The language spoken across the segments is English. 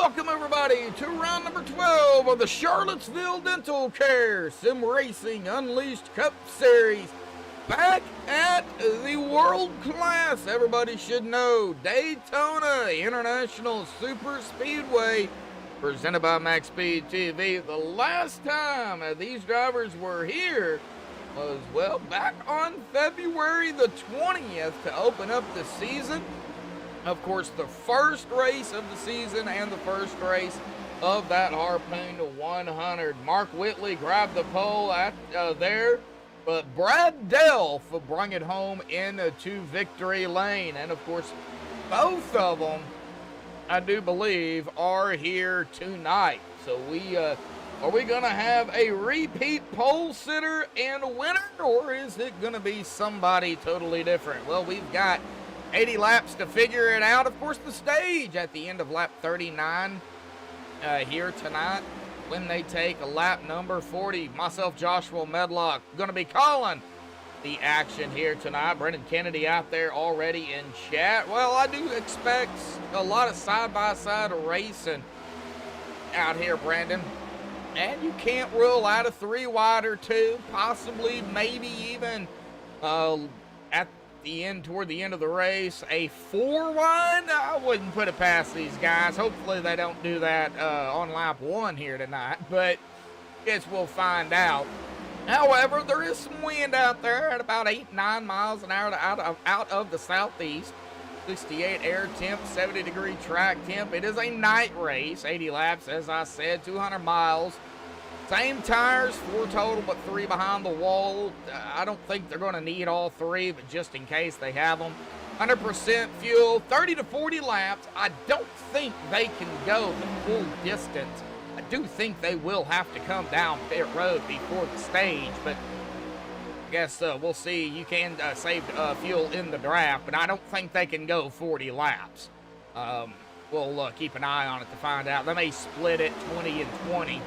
welcome everybody to round number 12 of the Charlottesville Dental Care Sim Racing Unleashed Cup Series. Back at the world class, everybody should know, Daytona International Superspeedway, presented by MaxspeedTV. The last time these drivers were here was, well, back on February the 20th to open up the season. Of course, the first race of the season and the first race of that Harpoon 100. Mark Whitley grabbed the pole at there, but Brad Delph brought it home into victory lane. And of course, both of them, I do believe, are here tonight. So are we going to have a repeat pole sitter and a winner, or is it going to be somebody totally different? Well, we've got 80 laps to figure it out. Of course, the stage at the end of lap 39 here tonight, when they take lap number 40. Myself, Joshua Medlock, going to be calling the action here tonight. Brendan Kennedy out there already in chat. Well, I do expect a lot of side-by-side racing out here, Brandon. And you can't rule out a 3-wide or 2, possibly, maybe even toward the end of the race, a 4-wide. I wouldn't put it past these guys. Hopefully they don't do that on lap 1 here tonight, but guess we'll find out. However, there is some wind out there at about 8-9 miles an hour out of the southeast. 68 air temp, 70-degree track temp. It is a night race, 80 laps, as I said, 200 miles. Same tires, 4 total, but 3 behind the wall. I don't think they're going to need all 3, but just in case they have them. 100% fuel, 30 to 40 laps. I don't think they can go the full distance. I do think they will have to come down pit road before the stage, but I guess we'll see. You can save fuel in the draft, but I don't think they can go 40 laps. We'll keep an eye on it to find out. They may split it 20 and 20.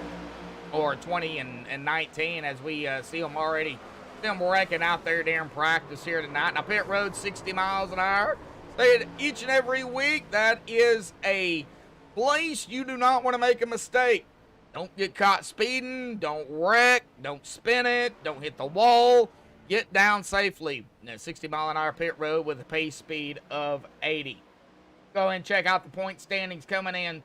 Or 20 and 19, as we see them already. Them wrecking out there during practice here tonight. Now, pit road 60 miles an hour. Say it each and every week. That is a place you do not want to make a mistake. Don't get caught speeding. Don't wreck. Don't spin it. Don't hit the wall. Get down safely. 60 mile an hour pit road with a pace speed of 80. Go ahead and check out the point standings coming in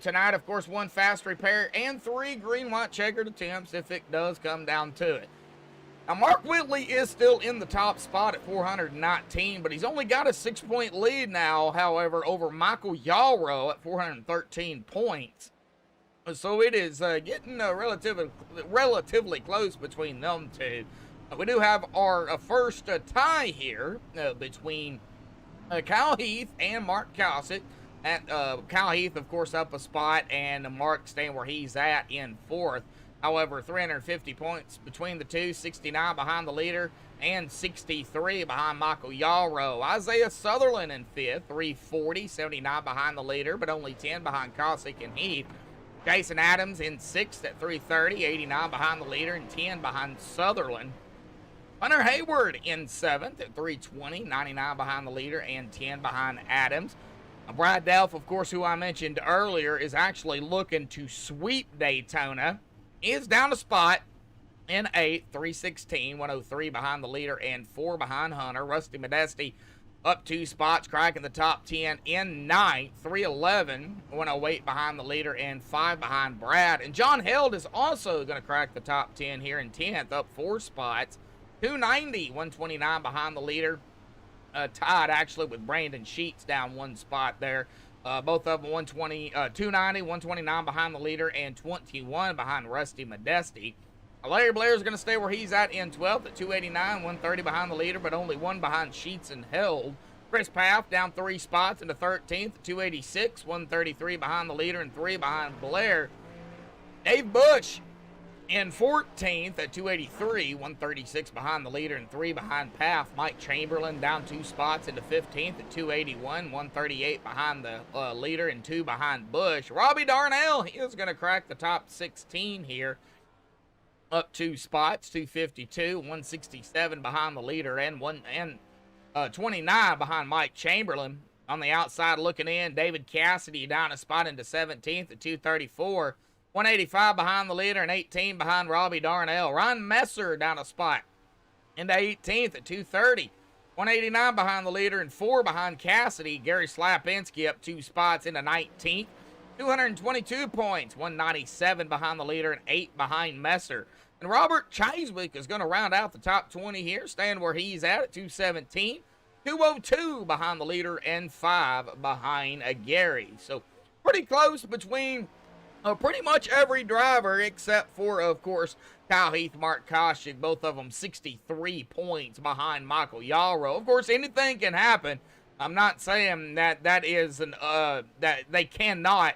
tonight. Of course, 1 fast repair and 3 green-white checkered attempts if it does come down to it. Now, Mark Whitley is still in the top spot at 419, but he's only got a 6-point lead now, however, over Michael Yalrow at 413 points. So it is getting relatively close between them two. We do have our first tie here between Kyle Heath and Mark Cowsitt. Kyle Heath, of course, up a spot, and Mark staying where he's at in 4th. However, 350 points between the two, 69 behind the leader, and 63 behind Michael Yalrow. Isaiah Sutherland in 5th, 340, 79 behind the leader, but only 10 behind Cossack and Heath. Jason Adams in 6th at 330, 89 behind the leader, and 10 behind Sutherland. Hunter Hayward in 7th at 320, 99 behind the leader, and 10 behind Adams. Brad Delph, of course, who I mentioned earlier, is actually looking to sweep Daytona. He is down a spot in 8th, 316, 103 behind the leader and 4 behind Hunter. Rusty Modesti up 2 spots, cracking the top 10 in 9th, 311, 108 behind the leader and 5 behind Brad. And John Held is also going to crack the top 10 here in 10th, up 4 spots, 290, 129 behind the leader. Tied actually with Brandon Sheets down 1 spot there. Both of them 290, 129 behind the leader and 21 behind Rusty Modesti. Larry Blair is going to stay where he's at in 12th at 289, 130 behind the leader, but only 1 behind Sheets and Held. Chris Paff down 3 spots into 13th at 286, 133 behind the leader and 3 behind Blair. Dave Bush in 14th at 283, 136 behind the leader and 3 behind Paff. Mike Chamberlain down 2 spots into 15th at 281, 138 behind the leader and 2 behind Bush. Robbie Darnell, he is going to crack the top 16 here. Up 2 spots, 252, 167 behind the leader and 29 behind Mike Chamberlain. On the outside looking in, David Cassidy down a spot into 17th at 234. 185 behind the leader and 18 behind Robbie Darnell. Ryan Messer down a spot into 18th at 230. 189 behind the leader and 4 behind Cassidy. Gary Slapinski up 2 spots into 19th. 222 points. 197 behind the leader and 8 behind Messer. And Robert Chaswick is going to round out the top 20 here, staying where he's at 217. 202 behind the leader and 5 behind Gary. So pretty close between pretty much every driver except for, of course, Kyle Heath, Mark Koschik, both of them 63 points behind Michael Yaro. Of course, anything can happen. I'm not saying that that they cannot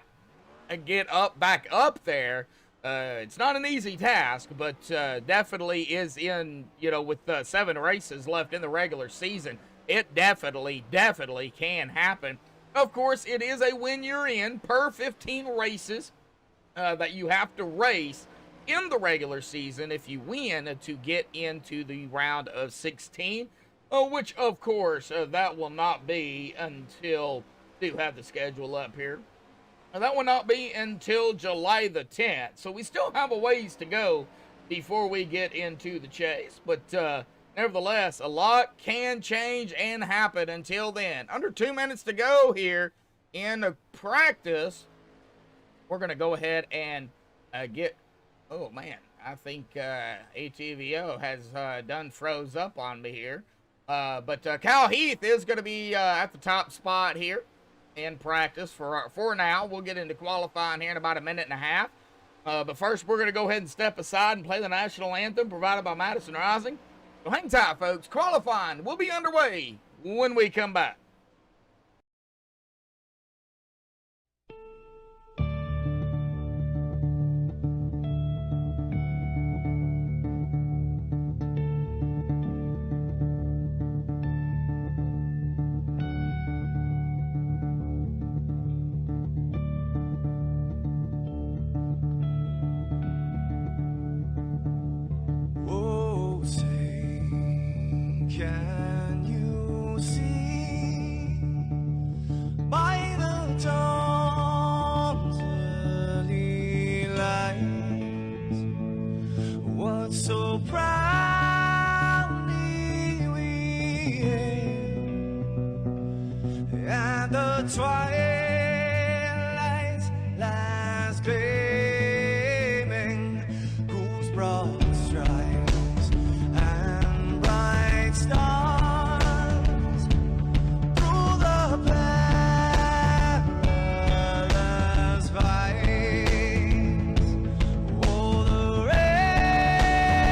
get back up there. It's not an easy task, but definitely is in, with 7 races left in the regular season. It definitely can happen. Of course, it is a win you're in per 15 races that you have to race in the regular season if you win to get into the round of 16, which, of course, that will not be until, do have the schedule up here. That will not be until July the 10th. So we still have a ways to go before we get into the chase. But nevertheless, a lot can change and happen until then. Under 2 minutes to go here in practice. We're going to go ahead and get... Oh, man. I think ATVO has done froze up on me here. But Kyle Heath is going to be at the top spot here in practice for now. We'll get into qualifying here in about a minute and a half. But first, we're going to go ahead and step aside and play the national anthem provided by Madison Rising. So hang tight, folks. Qualifying will be underway when we come back. Can you see by the dawn's early light what so proudly we hailed at the twilight's last gleaming, whose broad stripes and bright stars through the perilous fight, oh, the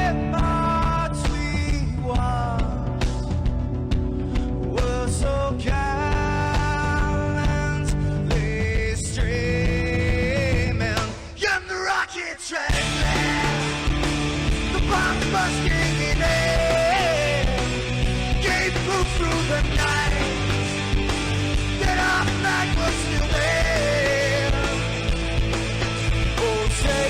ramparts we watched were so gallantly streaming, and the rockets ran past, the bombs bursting in air, gave proof through the night that our flag was still there. Oh, say,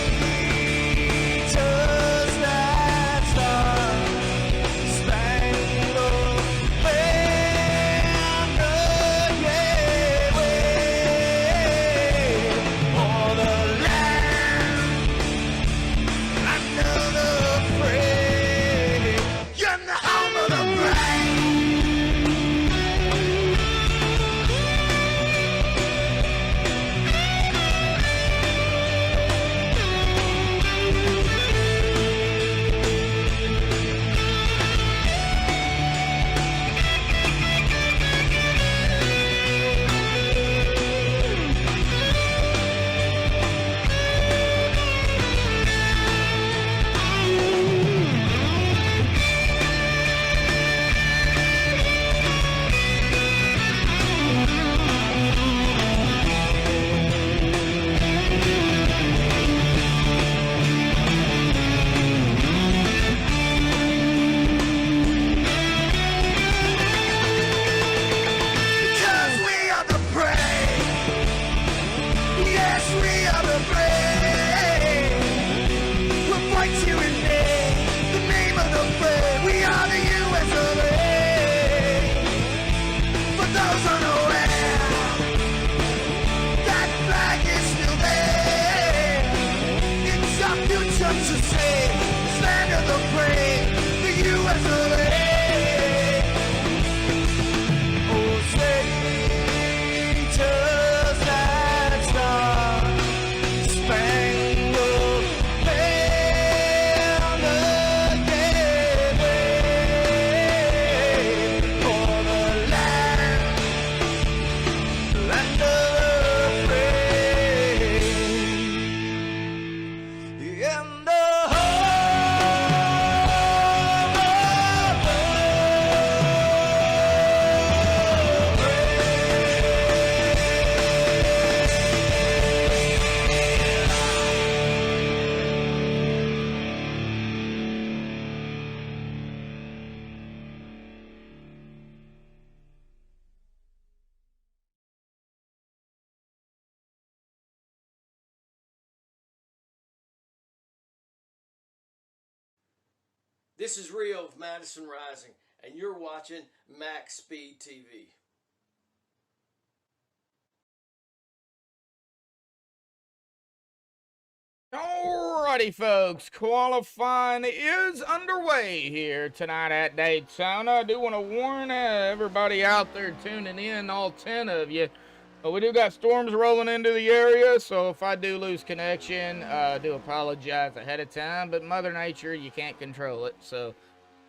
does that star-spangled banner yet wave o'er the land unafraid, you're the home of the brave. This is Rio of Madison Rising, and you're watching MaxspeedTV. Alrighty, folks, qualifying is underway here tonight at Daytona. I do want to warn everybody out there tuning in, all 10 of you. We do got storms rolling into the area, so if I do lose connection, I do apologize ahead of time, but Mother Nature, you can't control it. So,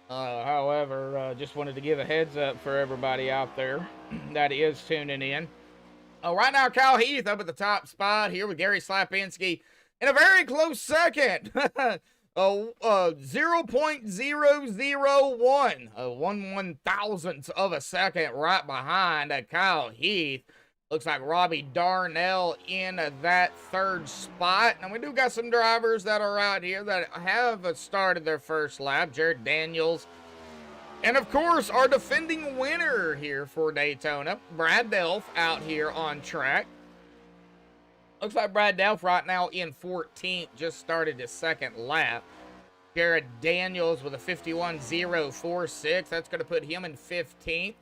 however, just wanted to give a heads up for everybody out there that is tuning in. Right now, Kyle Heath up at the top spot here with Gary Slapinski in a very close second. 0.001, a 1/1000th of a second right behind Kyle Heath. Looks like Robbie Darnell in that third spot. Now, we do got some drivers that are out here that have started their first lap. Jared Daniels. And, of course, our defending winner here for Daytona, Brad Delph, out here on track. Looks like Brad Delph right now in 14th, just started his second lap. Jared Daniels with a 51.046. That's going to put him in 15th.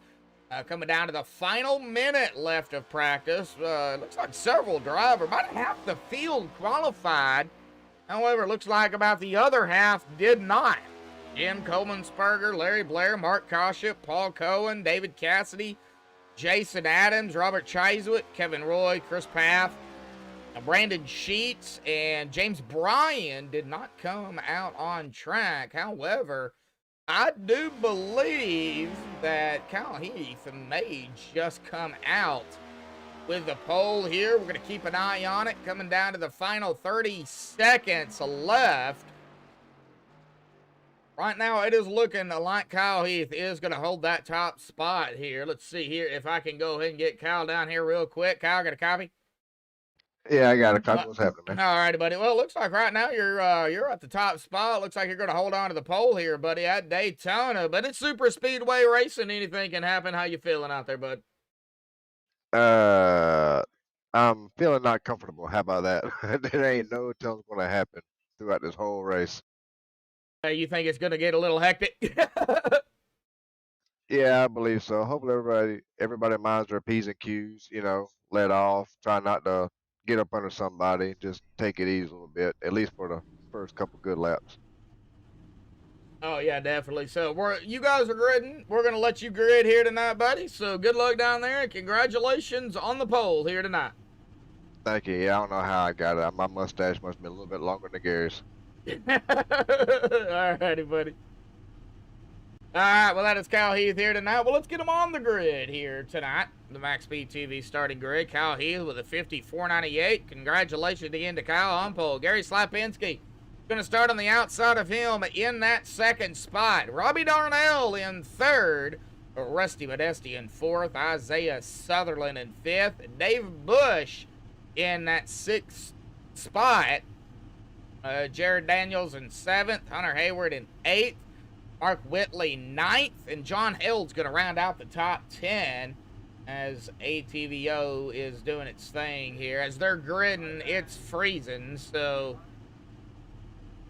Coming down to the final minute left of practice. Looks like several drivers, about half the field qualified. However, it looks like about the other half did not. Jim Coleman-Sperger, Larry Blair, Mark Koship, Paul Cohen, David Cassidy, Jason Adams, Robert Chiswick, Kevin Roy, Chris Paff, Brandon Sheets, and James Bryan did not come out on track. However, I do believe that Kyle Heath may just come out with the pole here. We're going to keep an eye on it. Coming down to the final 30 seconds left. Right now, it is looking like Kyle Heath is going to hold that top spot here. Let's see here if I can go ahead and get Kyle down here real quick. Kyle, got a copy? Yeah, I got a copy. What's happening, man? All righty, buddy. Well, it looks like right now you're at the top spot. Looks like you're going to hold on to the pole here, buddy, at Daytona. But it's super speedway racing. Anything can happen. How you feeling out there, bud? I'm feeling not comfortable. How about that? There ain't no telling what's gonna happen throughout this whole race. You think it's going to get a little hectic? Yeah, I believe so. Hopefully everybody minds their P's and Q's, let off, try not to get up under somebody, just take it easy a little bit, at least for the first couple good laps. Oh, yeah, definitely. So, you guys are gridding. We're going to let you grid here tonight, buddy. So, good luck down there, and congratulations on the pole here tonight. Thank you. Yeah, I don't know how I got it. My mustache must be a little bit longer than Gary's. All righty, buddy. All right, well, that is Kyle Heath here tonight. Well, let's get him on the grid here tonight. The MaxspeedTV starting grid. Kyle Heath with a 54.98. Congratulations again to Kyle on pole. Gary Slapinski going to start on the outside of him in that second spot. Robbie Darnell in third. Rusty Modesti in fourth. Isaiah Sutherland in fifth. Dave Bush in that sixth spot. Jared Daniels in seventh. Hunter Hayward in eighth. Mark Whitley ninth. And John Hill's going to round out the top 10 as ATVO is doing its thing here. As they're gridding, it's freezing. So,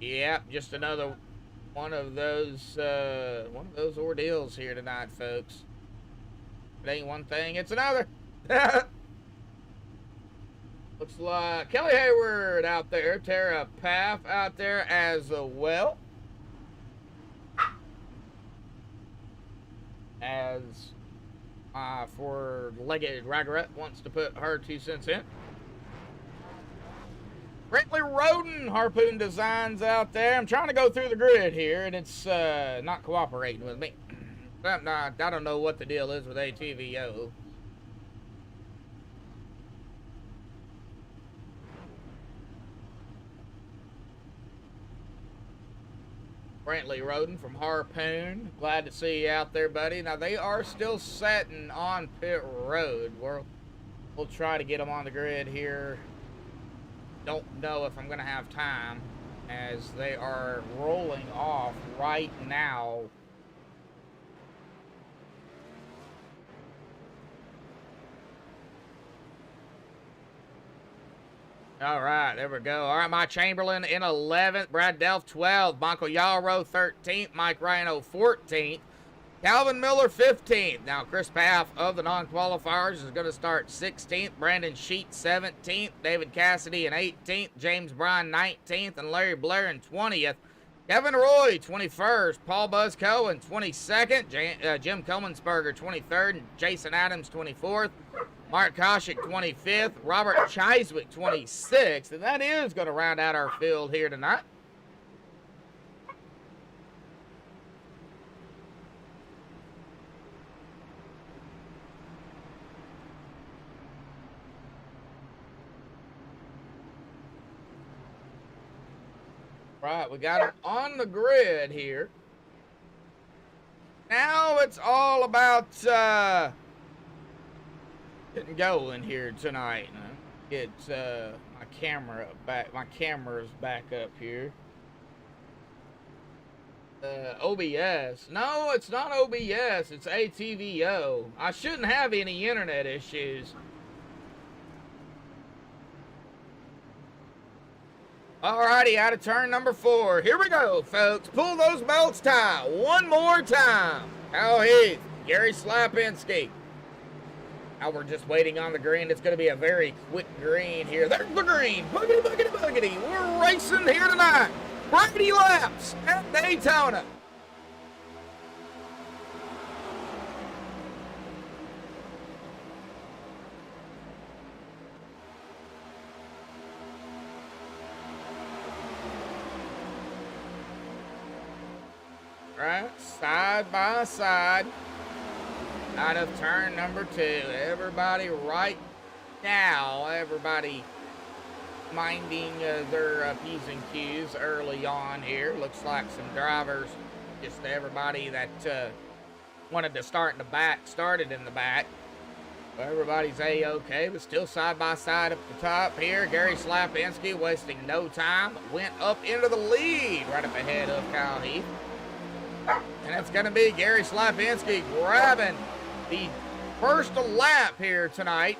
yeah, just another one of those ordeals here tonight, folks. It ain't one thing, it's another. Looks like Kelly Hayward out there, Tara Paff out there as well. As four-legged Ragrat wants to put her 2 cents in. Brinkley Roden Harpoon Designs out there. I'm trying to go through the grid here, and it's not cooperating with me. I don't know what the deal is with ATVO. Brantley Roden from Harpoon. Glad to see you out there, buddy. Now, they are still setting on pit road. We'll try to get them on the grid here. Don't know if I'm going to have time, as they are rolling off right now. All right, there we go. All right, Mike Chamberlain in 11th, Brad Delph 12th, Michael Yalrow 13th, Mike Rhino 14th, Calvin Miller 15th. Now, Chris Paff of the non-qualifiers is going to start 16th, Brandon Sheet 17th, David Cassidy in 18th, James Bryan 19th, and Larry Blair in 20th. Kevin Roy 21st, Paul Buzz Cohen 22nd, Jim Comensberger 23rd, and Jason Adams 24th. Mark Koshik 25th, Robert Chiswick 26th, and that is going to round out our field here tonight. Right, we got them on the grid here. Now it's all about getting going here tonight. Get my camera back. My camera's back up here. OBS. No, it's not OBS. It's ATVO. I shouldn't have any internet issues. Alrighty, out of turn number 4. Here we go, folks. Pull those belts tight. One more time. Kyle Heath, Gary Slapinski. Now we're just waiting on the green. It's going to be a very quick green here. There's the green. Boogity, boogity, boogity. We're racing here tonight. Brady laps at Daytona. Right, side by side, out of turn number 2. Everybody right now, everybody minding their P's and Q's early on here. Looks like some drivers, just everybody that wanted to start in the back, started in the back. Well, everybody's A-okay, but still side by side up the top here. Gary Slapinski wasting no time, went up into the lead right up ahead of Kyle Heath. And it's going to be Gary Slapinski grabbing the first lap here tonight.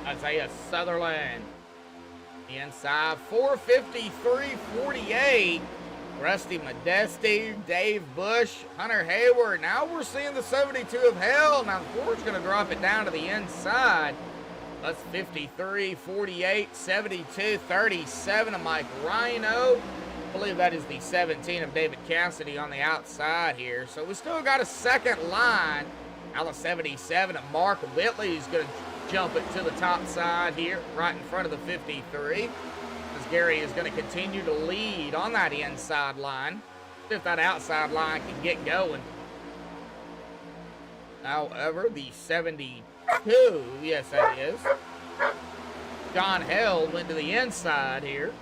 Isaiah Sutherland. The inside, 4:53.48. Rusty Modesti, Dave Bush, Hunter Hayward. Now we're seeing the 72 of hell. Now Ford's going to drop it down to the inside. That's 53.48, 72.37 of Mike Rhino. I believe that is the 17 of David Cassidy on the outside here. So we still got a second line. Now the 77 of Mark Whitley is going to jump it to the top side here, right in front of the 53. As Gary is going to continue to lead on that inside line. If that outside line can get going. However, the 72, yes that is. John Held went to the inside here.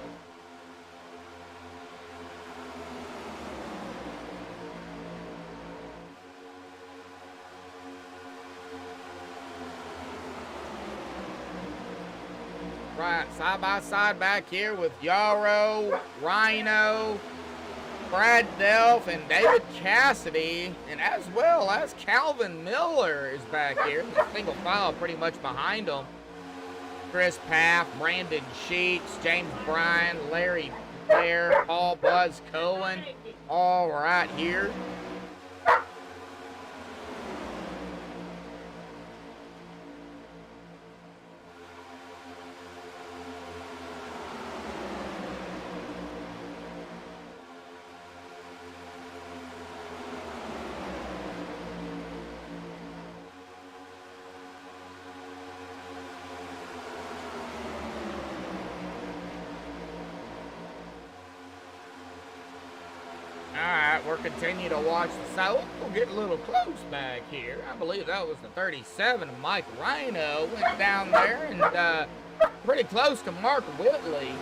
Right, side by side back here with Yarrow, Rhino, Brad Delph, and David Cassidy, and as well as Calvin Miller is back here. The single file pretty much behind them. Chris Paff, Brandon Sheets, James Bryan, Larry Blair, Paul Buzz Cohen, all right here. Alright, we're continuing to watch the side. We'll get a little close back here. I believe that was the 37 of Mike Rhino. Went down there and pretty close to Mark Whitley.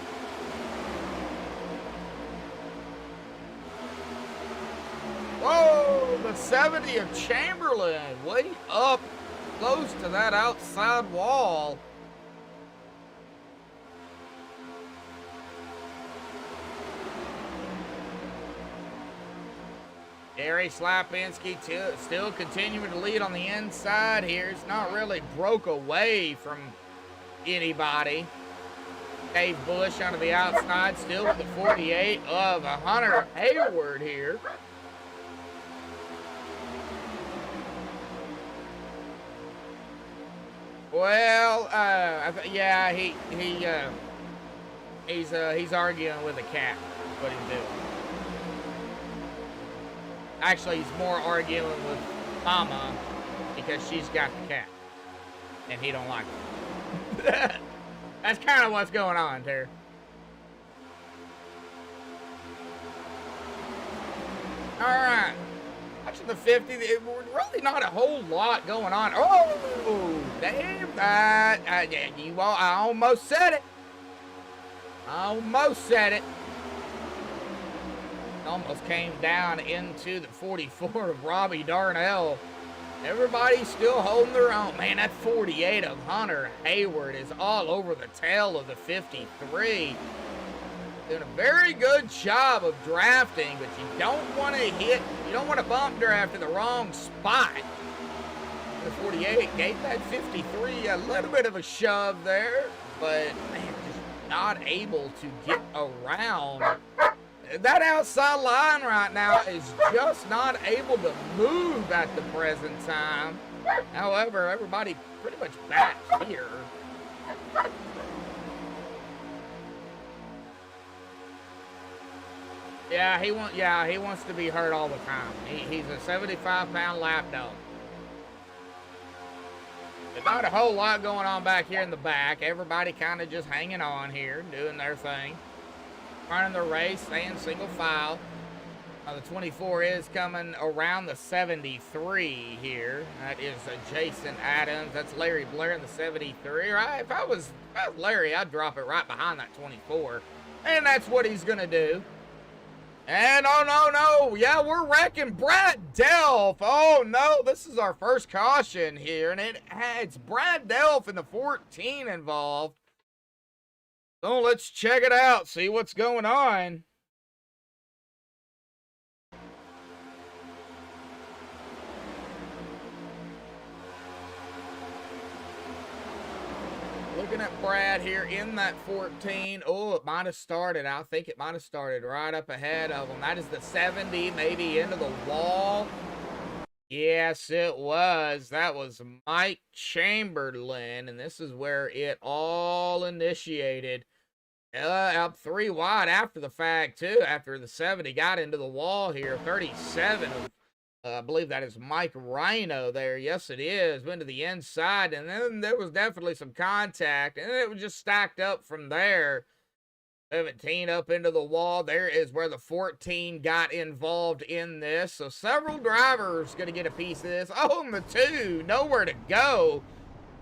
Whoa, the 70 of Chamberlain. Way up close to that outside wall. Gary Slapinski still continuing to lead on the inside here. It's not really broke away from anybody. Dave Bush on the outside, still with the 48 of Hunter Hayward here. Well, yeah, he's arguing with a cat. That's what he's doing. Actually, he's more arguing with Mama because she's got the cat, and he don't like it. That's kind of what's going on there. All right. Watching the 50, really not a whole lot going on. Oh, damn. I almost said it. Almost said it. Almost came down into the 44 of Robbie Darnell. Everybody's still holding their own. Man, that 48 of Hunter Hayward is all over the tail of the 53. Doing a very good job of drafting, but you don't want to bump draft in the wrong spot. The 48 gave that 53 a little bit of a shove there, but man, just not able to get around. That outside line right now is just not able to move at the present time. However, everybody pretty much back here. Yeah, he wants to be hurt all the time. He's a 75-pound lap dog. There's not a whole lot going on back here in the back. Everybody kind of just hanging on here, doing their thing. Running the race, staying single file. The 24 is coming around the 73 here. That is Jason Adams. That's Larry Blair in the 73. Right? If I was Larry, I'd drop it right behind that 24. And that's what he's going to do. And oh, no. Yeah, we're wrecking Brad Delph. Oh, no. This is our first caution here. And it's Brad Delph in the 14 involved. So let's check it out, see what's going on. Looking at Brad here in that 14. Oh, it might have started. I think it might have started right up ahead of him. That is the 70, maybe into the wall. Yes, it was. That was Mike Chamberlain, and this is where it all initiated. Up 3 wide after the fact, too, after the 70 got into the wall here. 37 of, I believe that is Mike Rhino there. Yes, it is. Went to the inside, and then there was definitely some contact, and it was just stacked up from there. 17 up into the wall. There is where the 14 got involved in this. So several drivers going to get a piece of this. Oh, and the 2, nowhere to go.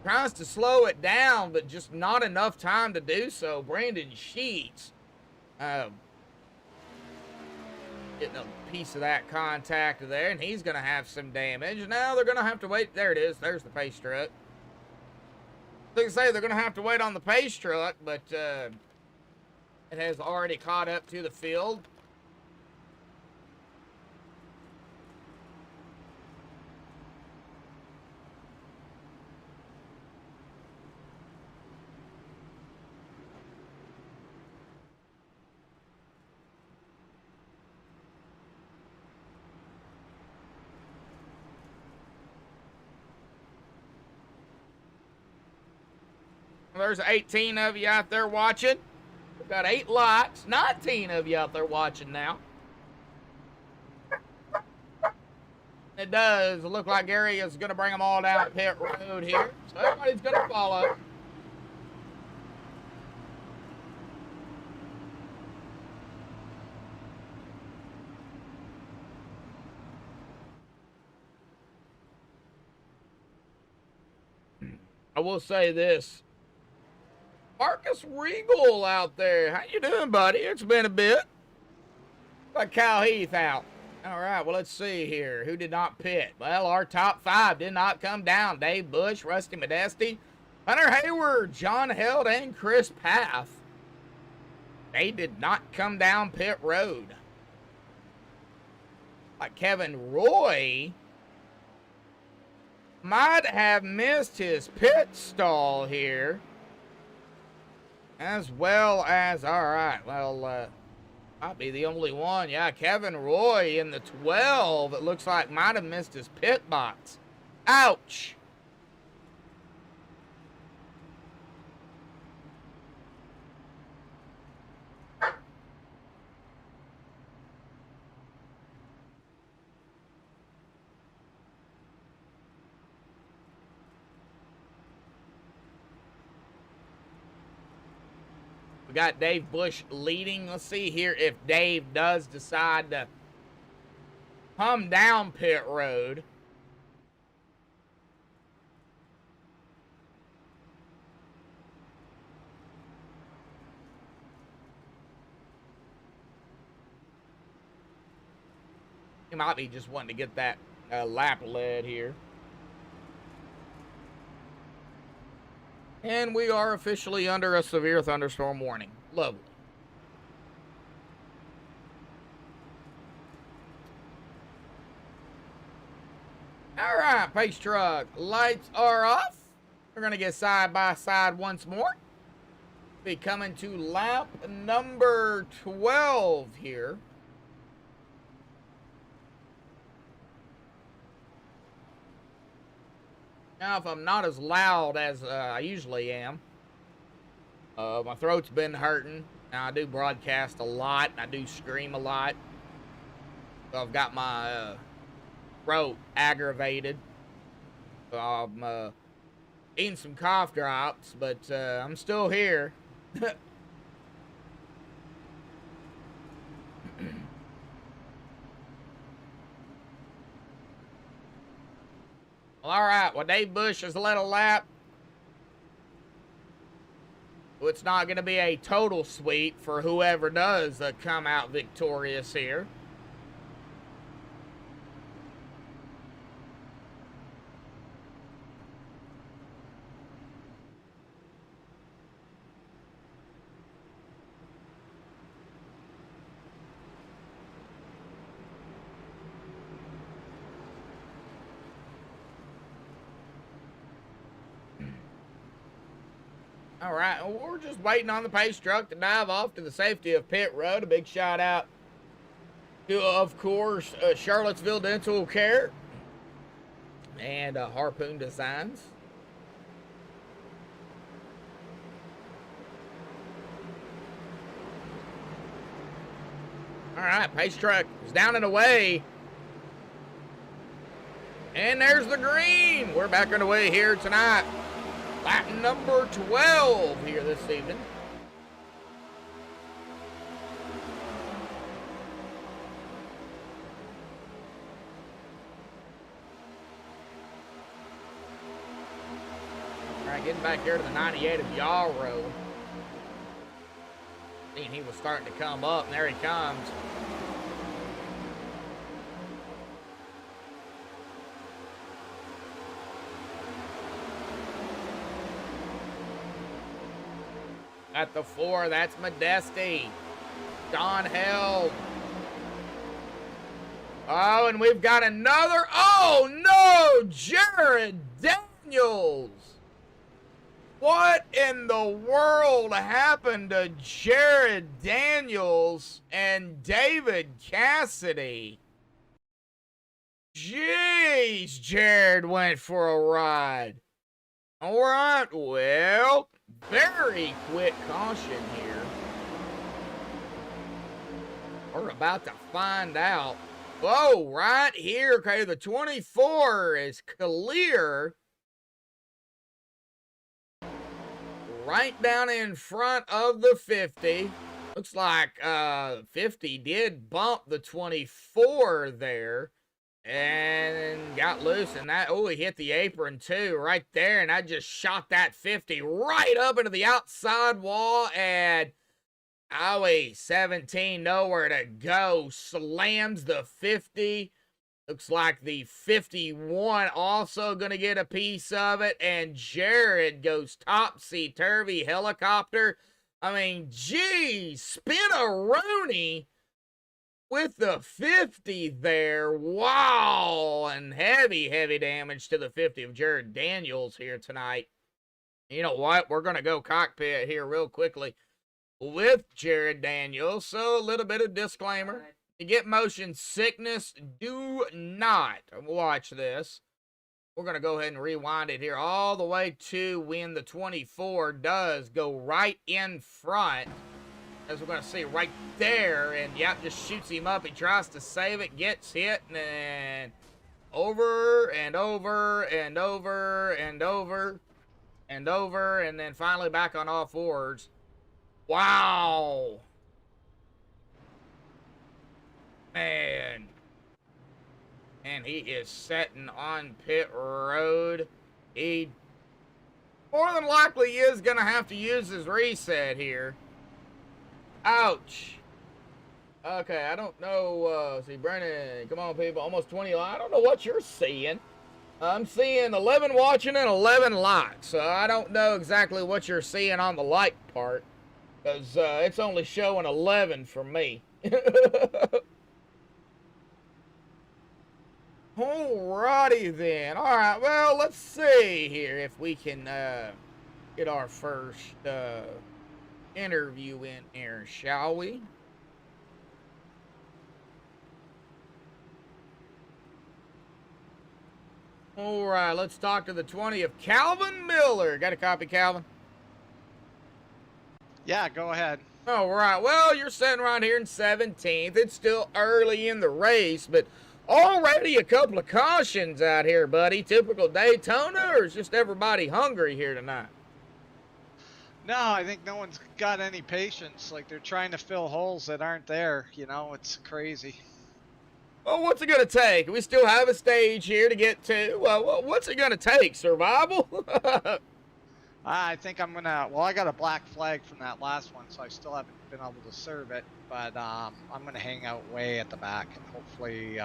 Tries to slow it down, but just not enough time to do so. Brandon Sheets getting a piece of that contact there, and he's going to have some damage. Now they're going to have to wait. There it is. There's the pace truck. They say they're going to have to wait on the pace truck, but it has already caught up to the field. There's 18 of you out there watching. We've got 8 likes. 19 of you out there watching now. It does look like Gary is going to bring them all down pit road here. So everybody's going to follow. I will say this. Marcus Regal out there. How you doing, buddy? It's been a bit. Got Cal Heath out. All right, well, let's see here. Who did not pit? Well, our top 5 did not come down. Dave Bush, Rusty Modesti, Hunter Hayward, John Held, and Chris Path. They did not come down pit road. Like Kevin Roy might have missed his pit stall here. As well as, all right, well, might be the only one. Yeah, Kevin Roy in the 12, it looks like might have missed his pit box. Ouch. We got Dave Bush leading. Let's see here if Dave does decide to come down pit road. He might be just wanting to get that lap led here. And we are officially under a severe thunderstorm warning. Lovely. All right, pace truck. Lights are off. We're going to get side by side once more. Be coming to lap number 12 here. Now, if I'm not as loud as I usually am, my throat's been hurting. Now, I do broadcast a lot, and I do scream a lot. So I've got my throat aggravated. So I'm eating some cough drops, but I'm still here. Well, all right. Well, Dave Bush has led a lap. Well, it's not going to be a total sweep for whoever does come out victorious here. All right, well, we're just waiting on the pace truck to dive off to the safety of pit road. A big shout out to, of course, Charlottesville Dental Care and Harpoon Designs. All right, pace truck is down and away. And there's the green. We're back on the way here tonight. Lap number 12 here this evening. All right, getting back here to the 98 of Yaw Road. Seeing he was starting to come up, and there he comes. At the 4, that's Modesti. Don Held. Oh, and we've got another. Oh, no! Jared Daniels. What in the world happened to Jared Daniels and David Cassidy? Jeez, Jared went for a ride. All right, well, very quick caution here. We're about to find out. Whoa, right here. Okay, the 24 is clear. Right down in front of the 50. Looks like 50 did bump the 24 there. And got loose, and that, oh, he hit the apron too, right there, and I just shot that 50 right up into the outside wall, and owie, 17, nowhere to go, slams the 50. Looks like the 51 also going to get a piece of it, and Jared goes topsy-turvy helicopter. I mean, geez, spin-a-rooney. with the 50 there. Wow, and heavy damage to the 50 of Jared Daniels here tonight. You know what? We're going to go cockpit here real quickly with Jared Daniels. So a little bit of disclaimer. To get motion sickness, do not watch this. We're going to go ahead and rewind it here all the way to when the 24 does go right in front. As we're going to see right there. And, yep, just shoots him up. He tries to save it, gets hit, and then over and over and over and over and over, and then finally back on all fours. Wow. Man. And he is setting on pit road. He more than likely is going to have to use his reset here. Ouch. Okay, I don't know. See, Brennan, come on, people. Almost 20 likes. I don't know what you're seeing. I'm seeing 11 watching and 11 likes. So I don't know exactly what you're seeing on the like part. Because it's only showing 11 for me. Alrighty then. Alright, well, let's see here if we can get our first interview in here, shall we? All right, let's talk to the 20 of Calvin Miller. Got a copy, Calvin? Yeah, go ahead. All right, well, you're sitting right here in 17th. It's still early in the race, but already a couple of cautions out here, buddy. Typical Daytona, or is just everybody hungry here tonight? No, I think no one's got any patience. Like, they're trying to fill holes that aren't there. You know, it's crazy. Well, what's it going to take? We still have a stage here to get to. Well, what's it going to take? Survival? I think I'm going to... Well, I got a black flag from that last one, so I still haven't been able to serve it. But I'm going to hang out way at the back, and hopefully,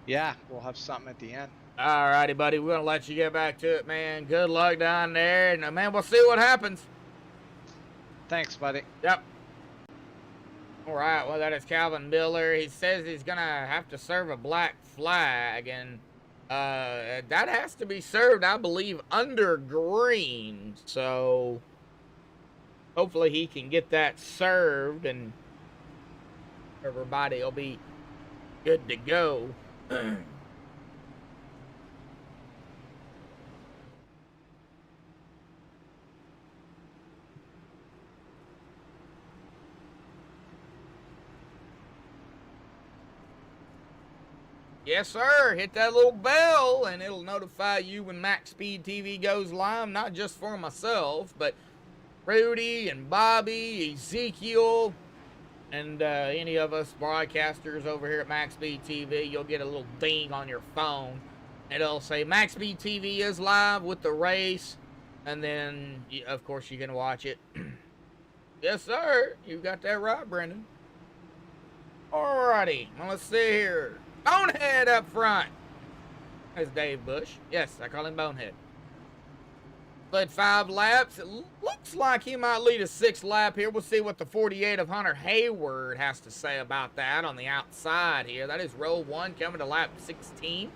yeah, we'll have something at the end. All righty, buddy. We're going to let you get back to it, man. Good luck down there. And, man, we'll see what happens. Thanks, buddy. Yep. All right, well, that is Calvin Miller. He says he's going to have to serve a black flag, and that has to be served, I believe, under green. So hopefully he can get that served, and everybody will be good to go. Yes, sir. Hit that little bell, and it'll notify you when MaxspeedTV goes live, not just for myself, but Rudy and Bobby, Ezekiel, and any of us broadcasters over here at MaxspeedTV. You'll get a little ding on your phone. It'll say MaxspeedTV is live with the race, and then, of course, you can watch it. Yes, sir. You got that right, Brendan. Alrighty. Well, let's see here. Bonehead up front. That's Dave Bush. Yes, I call him Bonehead. Led 5 laps. It looks like he might lead a 6th lap here. We'll see what the 48 of Hunter Hayward has to say about that on the outside here. That is row 1 coming to lap 16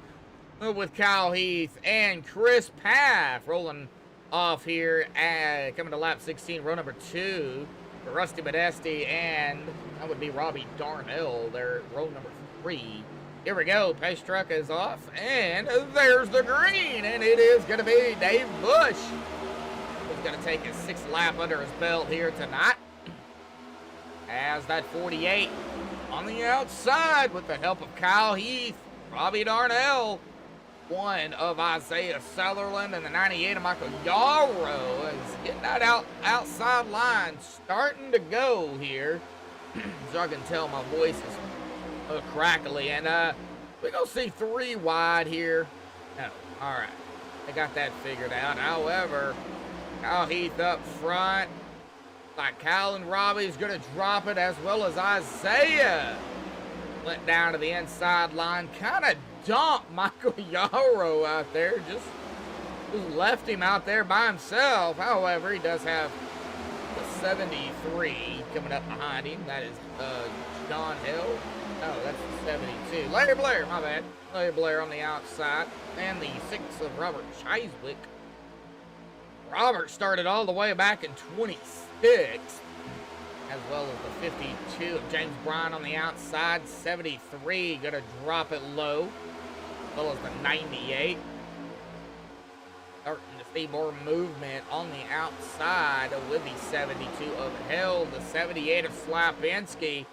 with Kyle Heath and Chris Paff rolling off here coming to lap 16, row number 2 for Rusty Modesti, and that would be Robbie Darnell there, row number 3. Here we go. Pace truck is off, and there's the green, and it is going to be Dave Bush. He's going to take his 6th lap under his belt here tonight. As that 48 on the outside with the help of Kyle Heath, Robbie Darnell, 1 of Isaiah Sutherland, and the 98 of Michael Yarrow is getting that outside line starting to go here. So I can tell my voice is crackly, and we're gonna see 3 wide here. No, all right, they got that figured out. However, Kyle Heath up front, like Kyle and Robbie's gonna drop it, as well as Isaiah went down to the inside line, kind of dumped Michael Yarrow out there, just left him out there by himself. However, he does have the 73 coming up behind him. That is John Hill. Oh, that's the 72. Larry Blair, my bad. Larry Blair on the outside. And the 6 of Robert Chiswick. Robert started all the way back in 26. As well as the 52 of James Bryan on the outside. 73, gonna drop it low. As well as the 98. Starting to see more movement on the outside with the 72 of Hill. The 78 of Slapinski.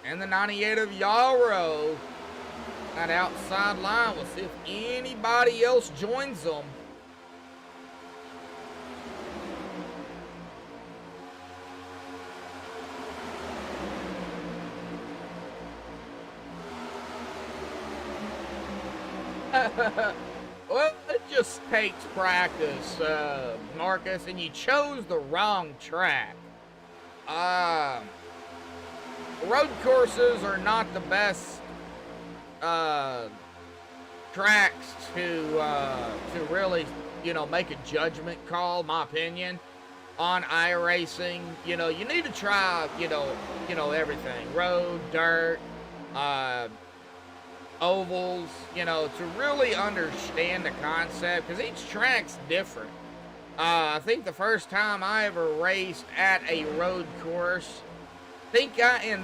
And the 98 of Yarrow. That outside line. We'll see if anybody else joins them. Well, it just takes practice, Marcus, and you chose the wrong track. Road courses are not the best tracks to really, you know, make a judgment call, my opinion, on iRacing. You know, you need to try, you know everything. Road, dirt, ovals, you know, to really understand the concept, because each track's different. I think the first time I ever raced at a road course, I think in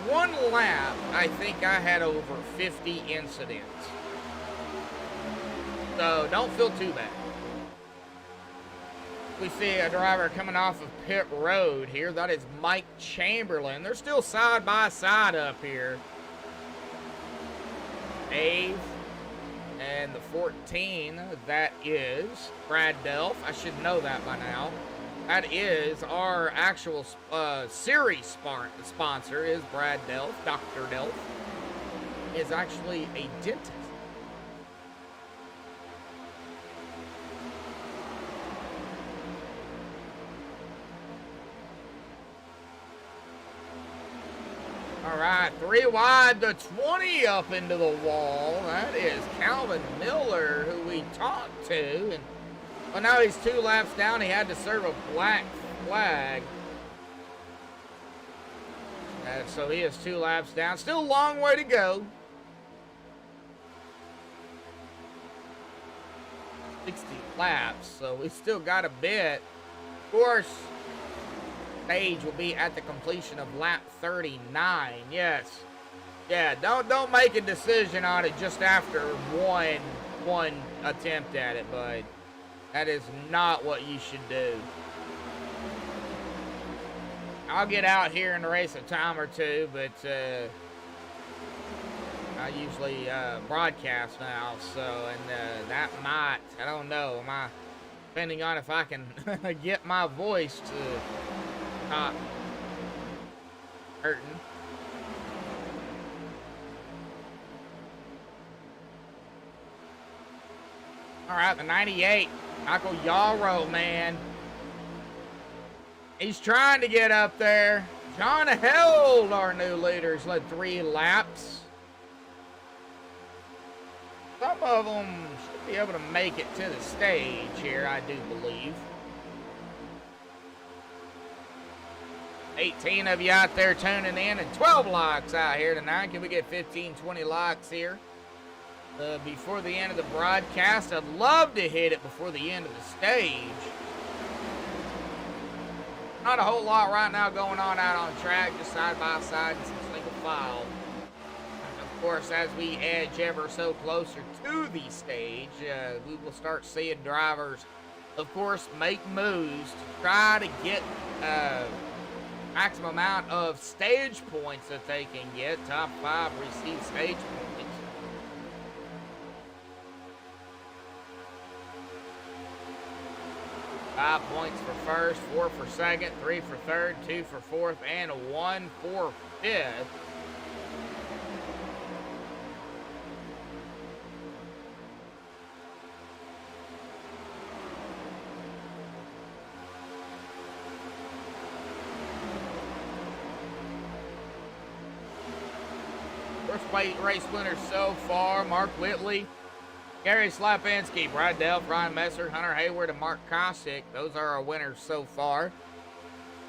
one lap, I think I had over 50 incidents. So don't feel too bad. We see a driver coming off of pit road here. That is Mike Chamberlain. They're still side by side up here. Dave and the 14, that is Brad Delph. I should know that by now. That is our actual series sponsor is Brad Delph. Dr. Delph is actually a dentist. All right, 3 wide, the 20 up into the wall. That is Calvin Miller, who we talked to. And well, now he's 2 laps down. He had to serve a black flag. So he is 2 laps down. Still a long way to go. 60 laps, so we still got a bit. Of course, stage will be at the completion of lap 39. Yes. Yeah, don't make a decision on it just after one attempt at it, bud. That is not what you should do. I'll get out here and race a time or two, but I usually broadcast now, so, and that might, I don't know, depending on if I can get my voice to not hurting. All right, the 98, Michael Yarrow, man. He's trying to get up there. John Held, our new leader, has led 3 laps. Some of them should be able to make it to the stage here, I do believe. 18 of you out there tuning in, and 12 likes out here tonight. Can we get 15, 20 likes here before the end of the broadcast? I'd love to hit it before the end of the stage. Not a whole lot right now going on out on track, just side by side and some single file. And of course, as we edge ever so closer to the stage, we will start seeing drivers, of course, make moves to try to get maximum amount of stage points that they can get. Top 5 receive stage points. Five points for first, 4 for second, 3 for third, 2 for fourth, and 1 for fifth. First race winners so far: Mark Whitley, Gary Slapinski, Brad Delph, Ryan Messer, Hunter Hayward, and Mark Kosick. Those are our winners so far.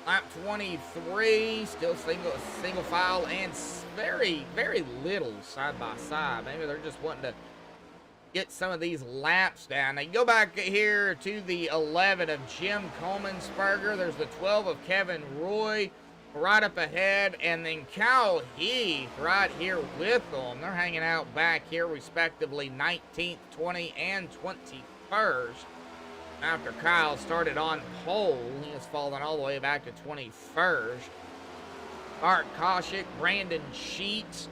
Lap 23, still single file and very, very little side by side. Maybe they're just wanting to get some of these laps down. Now, you go back here to the 11 of Jim Coleman'sberger. There's the 12 of Kevin Roy right up ahead, and then Kyle Heath right here with them. They're hanging out back here respectively 19th, 20, and 21st. After Kyle started on pole, he has fallen all the way back to 21st. Art Koshik, Brandon Sheets.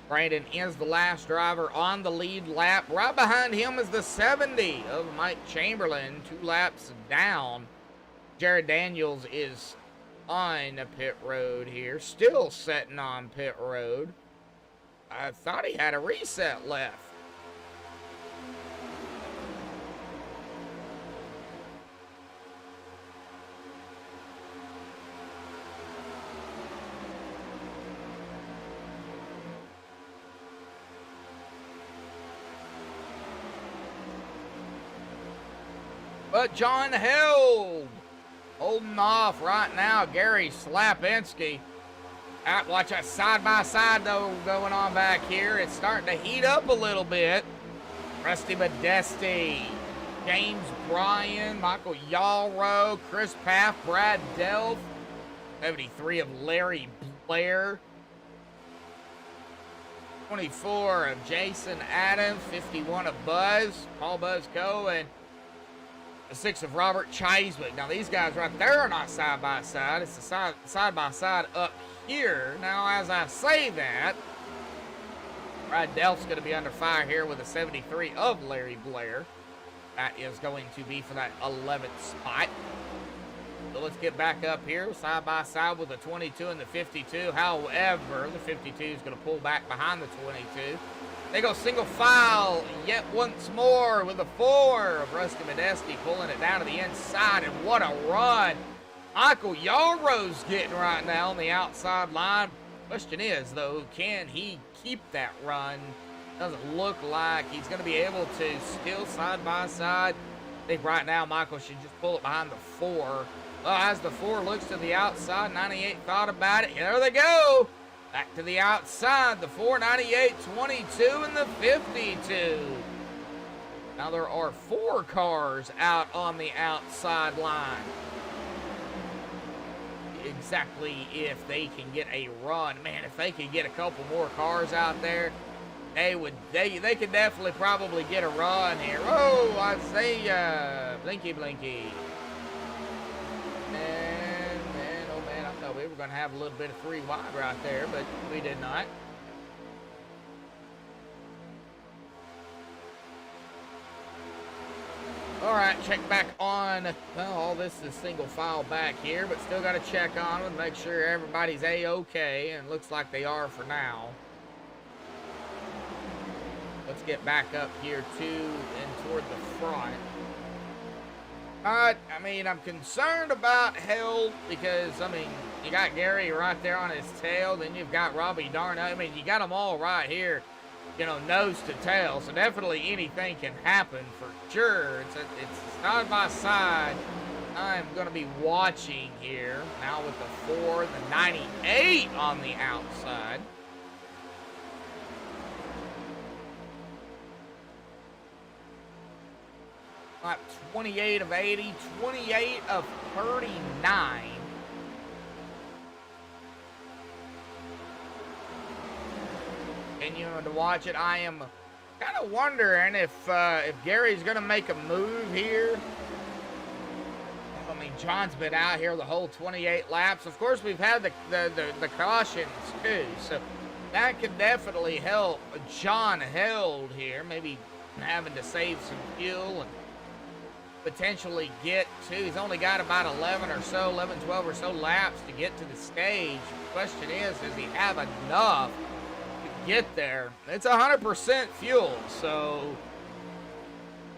Brandon is the last driver on the lead lap. Right behind him is the 70 of Mike Chamberlain, 2 laps down. Jared Daniels is on pit road here, still sitting on pit road. I thought he had a reset left. But John Held holding off right now. Gary Slapinski. Watch that side-by-side, though, going on back here. It's starting to heat up a little bit. Rusty Modesti, James Bryan, Michael Yalro, Chris Paff, Brad Delph, 73 of Larry Blair, 24 of Jason Adams, 51 of Paul Buzz Cohen, 6 of Robert Chiswick. Now, these guys right there are not side-by-side. It's the side-by-side up here. Now, as I say that, Brad Delph's going to be under fire here with a 73 of Larry Blair. That is going to be for that 11th spot. So let's get back up here, side-by-side with the 22 and the 52. However, the 52 is going to pull back behind the 22. They go single file yet once more with the 4 of Rusty Modesti pulling it down to the inside, and what a run. Michael Yalro's getting right now on the outside line. Question is, though, can he keep that run? Doesn't look like he's going to be able to. Still side by side. I think right now Michael should just pull it behind the 4. Well, as the 4 looks to the outside, 98 thought about it. There they go. Back to the outside, the 4, 98, 22, and the 52. Now there are 4 cars out on the outside line. Exactly if they can get a run. Man, if they could get a couple more cars out there, they could definitely probably get a run here. Oh, I say blinky blinky. And oh man, I thought we were going to have a little bit of 3 wide right there, but we did not. All right, check back on. Well, all this is single file back here, but still got to check on them, make sure everybody's A-okay, and looks like they are for now. Let's get back up here too and toward the front. I mean, I'm concerned about Held because, I mean, you got Gary right there on his tail, then you've got Robbie Darnell. I mean, you got them all right here, you know, nose to tail. So definitely anything can happen for sure. It's side by side. I'm going to be watching here now with the 4, the 98 on the outside. Lap 28 of 80, 28 of 39. Continuing to watch it, I am kind of wondering if Gary's going to make a move here. I mean, John's been out here the whole 28 laps. Of course, we've had the cautions too, so that could definitely help John Held here. Maybe having to save some fuel and potentially get to, he's only got about 11 or so, 11, 12 or so laps to get to the stage. The question is, does he have enough to get there? It's 100% fuel, so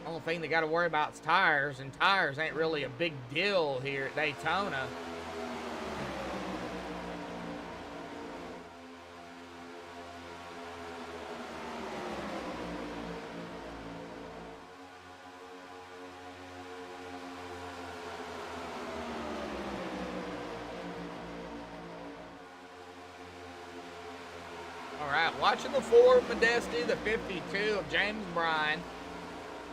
the only thing they got to worry about is tires, and tires ain't really a big deal here at Daytona. All right, watching the 4 of Modesty, the 52 of James Bryan.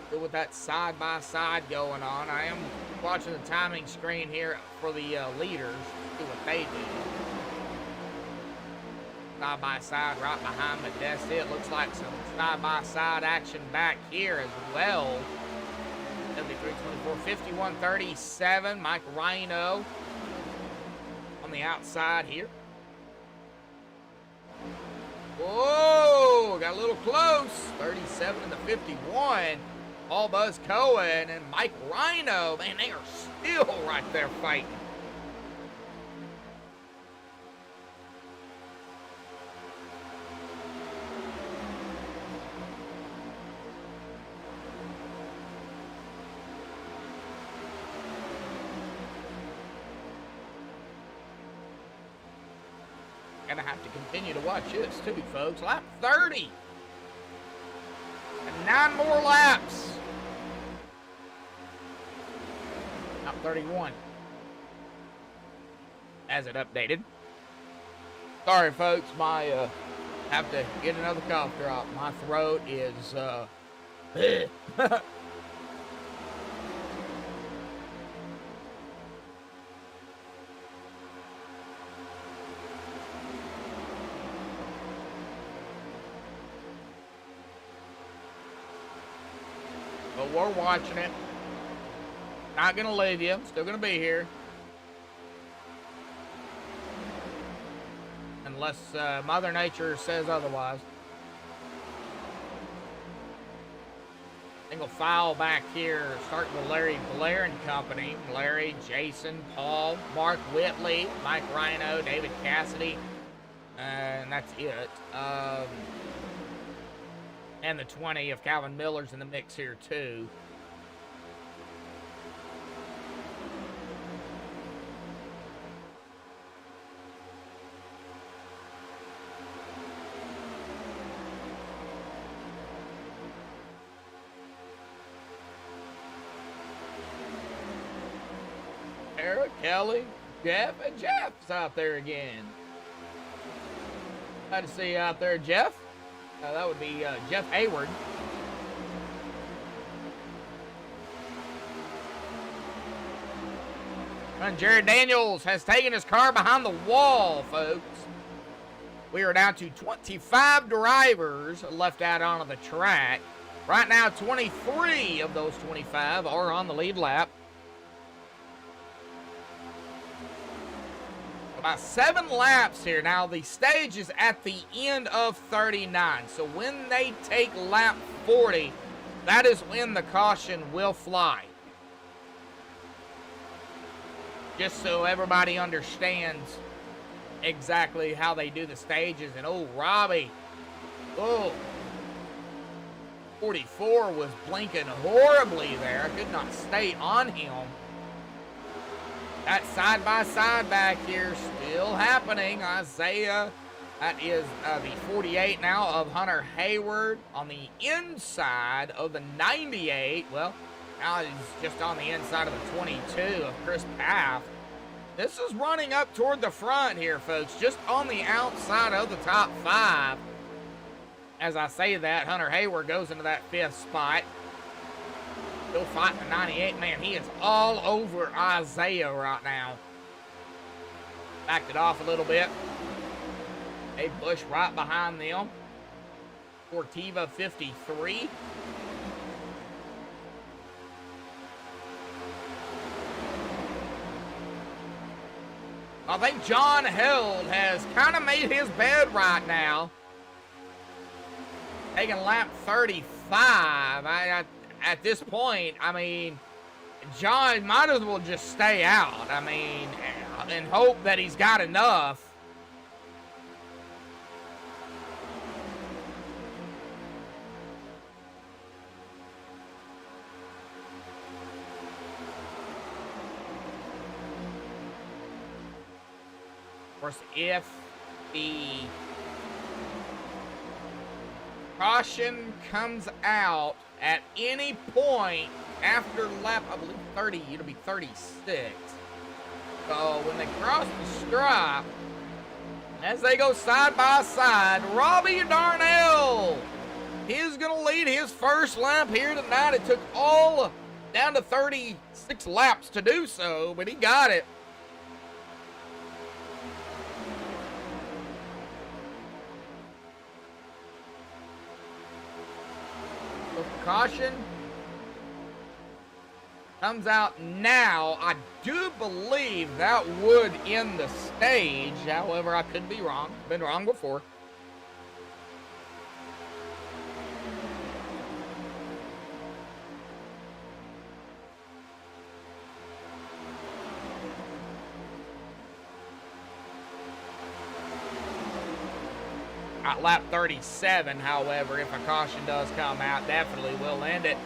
Still with that side-by-side going on. I am watching the timing screen here for the leaders. See what they do. Side-by-side right behind Modesty. It looks like some side-by-side action back here as well. 73-24, 51-37. Mike Rhino on the outside here. Whoa, got a little close. 37 to 51. Paul Buzz Cohen and Mike Rhino. Man, they are still right there fighting. Gonna have to continue to watch this too, folks. Lap 30. And 9 more laps. Lap 31. As it updated. Sorry, folks. My have to get another cough drop. My throat is but we're watching it. Not gonna leave you. Still gonna be here. Unless Mother Nature says otherwise. Single file back here, starting with Larry Blair and company. Larry, Jason, Paul, Mark Whitley, Mike Rhino, David Cassidy, and that's it. And the 20 of Calvin Miller's in the mix here too. Eric, Kelly, Jeff, and Jeff's out there again. Glad to see you out there, Jeff. That would be Jeff Hayward. And Jared Daniels has taken his car behind the wall, folks. We are down to 25 drivers left out onto the track. Right now, 23 of those 25 are on the lead lap. About 7 laps here. Now, the stage is at the end of 39. So when they take lap 40, that is when the caution will fly. Just so everybody understands exactly how they do the stages. And, oh, Robbie. Oh. 44 was blinking horribly there. I could not stay on him. That side-by-side back here still happening. Isaiah, that is the 48 now of Hunter Hayward on the inside of the 98. Well, now he's just on the inside of the 22 of Chris Paff. This is running up toward the front here, folks, just on the outside of the top 5. As I say that, Hunter Hayward goes into that 5th spot. Still fighting the 98. Man, he is all over Isaiah right now. Backed it off a little bit. Dave Bush right behind them. Fortiva 53. I think John Held has kind of made his bed right now. Taking lap 35. At this point, I mean, John might as well just stay out. I mean, and hope that he's got enough. Of course, if the caution comes out at any point after lap, I believe 30, it'll be 36. So when they cross the stripe, as they go side by side. Robbie Darnell, he's going to lead his first lap here tonight. It took all down to 36 laps to do so, but he got it. Caution comes out now. I do believe that would end the stage. However, I could be wrong. Been wrong before. At lap 37, however, if a caution does come out, definitely will end it.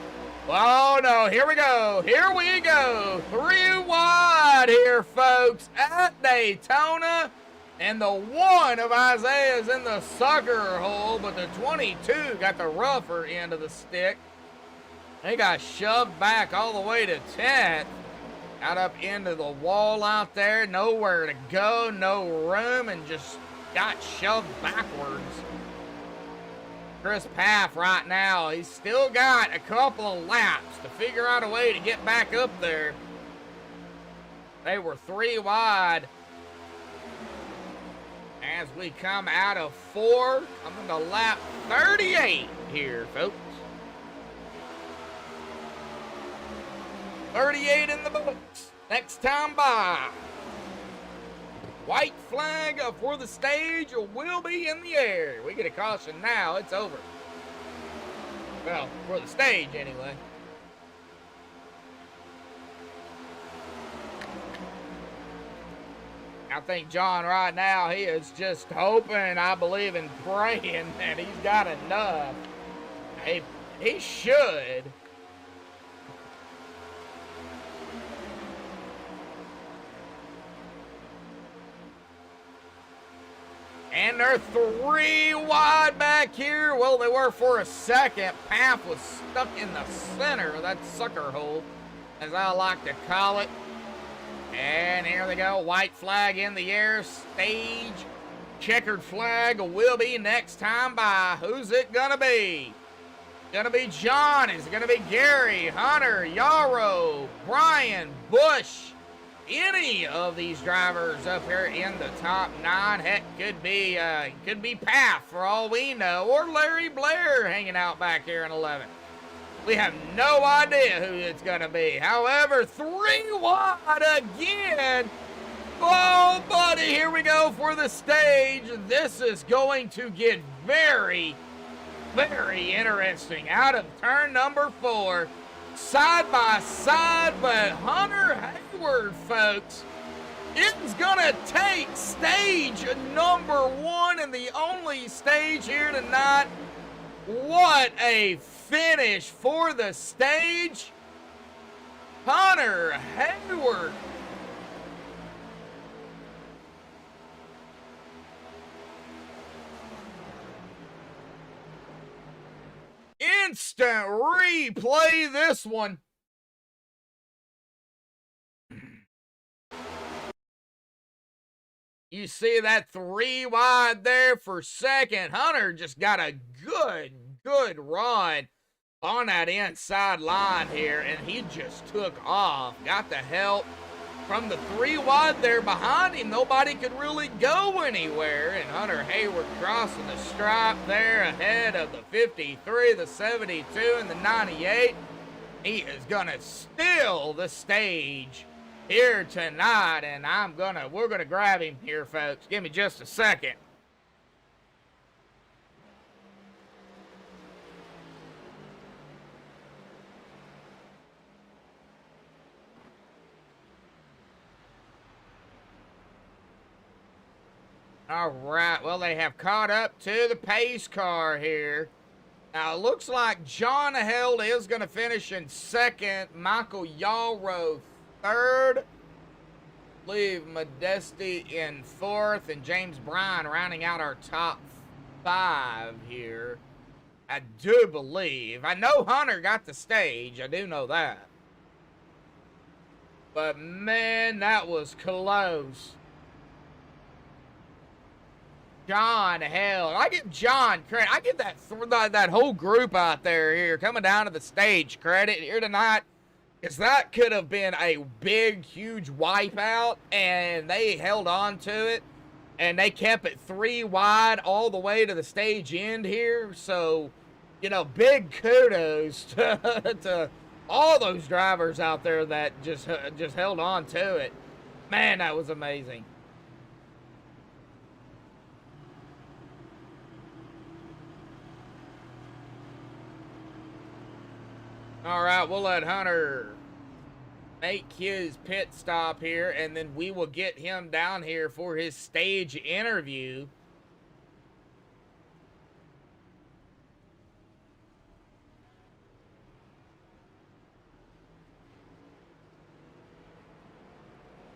Oh no, here we go. Here we go. 3 wide here, folks, at Daytona. And the 1 of Isaiah's in the sucker hole, but the 22 got the rougher end of the stick. They got shoved back all the way to 10th. Got up into the wall out there. Nowhere to go, no room, and just got shoved backwards. Chris Paff right now, he's still got a couple of laps to figure out a way to get back up there. They were 3 wide. As we come out of 4, coming to lap 38 here, folks. 38 in the books. Next time by. White flag for the stage will be in the air. We get a caution now. It's over. Well, for the stage anyway. I think John right now, he is just hoping, I believe, and praying that he's got enough. He should. And they're 3 wide back here. Well, they were for a second. Paff was stuck in the center of that sucker hole, as I like to call it. And here they go. White flag in the air. Stage. Checkered flag will be next time by. Who's it gonna be? Gonna be John. Is it gonna be Gary, Hunter, Yarrow, Brian, Bush? Any of these drivers up here in the top 9, heck, could be Paff for all we know, or Larry Blair hanging out back here in 11. We have no idea who it's going to be. However, 3 wide again. Oh, buddy, here we go for the stage. This is going to get very, very interesting. Out of turn number 4. Side by side, but Hunter Hayward, folks, it's gonna take stage number 1 and the only stage here tonight. What a finish for the stage. Hunter Hayward. Instant replay this one. You see that 3 wide there for second. Hunter just got a good run on that inside line here, and he just took off. Got the help from the 3 wide there behind him. Nobody could really go anywhere, and Hunter Hayward crossing the stripe there ahead of the 53, the 72, and the 98. He is gonna steal the stage here tonight, and we're gonna grab him here, folks. Give me just a second. All right, well, they have caught up to the pace car here. Now, it looks like John Held is going to finish in second. Michael Yarrow third. I believe Modesti in fourth. And James Bryan rounding out our top 5 here. I do believe. I know Hunter got the stage. I do know that. But, man, that was close. John Held. I give John credit. I give that whole group out there here coming down to the stage credit here tonight. Because that could have been a big, huge wipeout, and they held on to it, and they kept it 3 wide all the way to the stage end here. So, you know, big kudos to all those drivers out there that just held on to it. Man, that was amazing. All right, we'll let Hunter make his pit stop here, and then we will get him down here for his stage interview.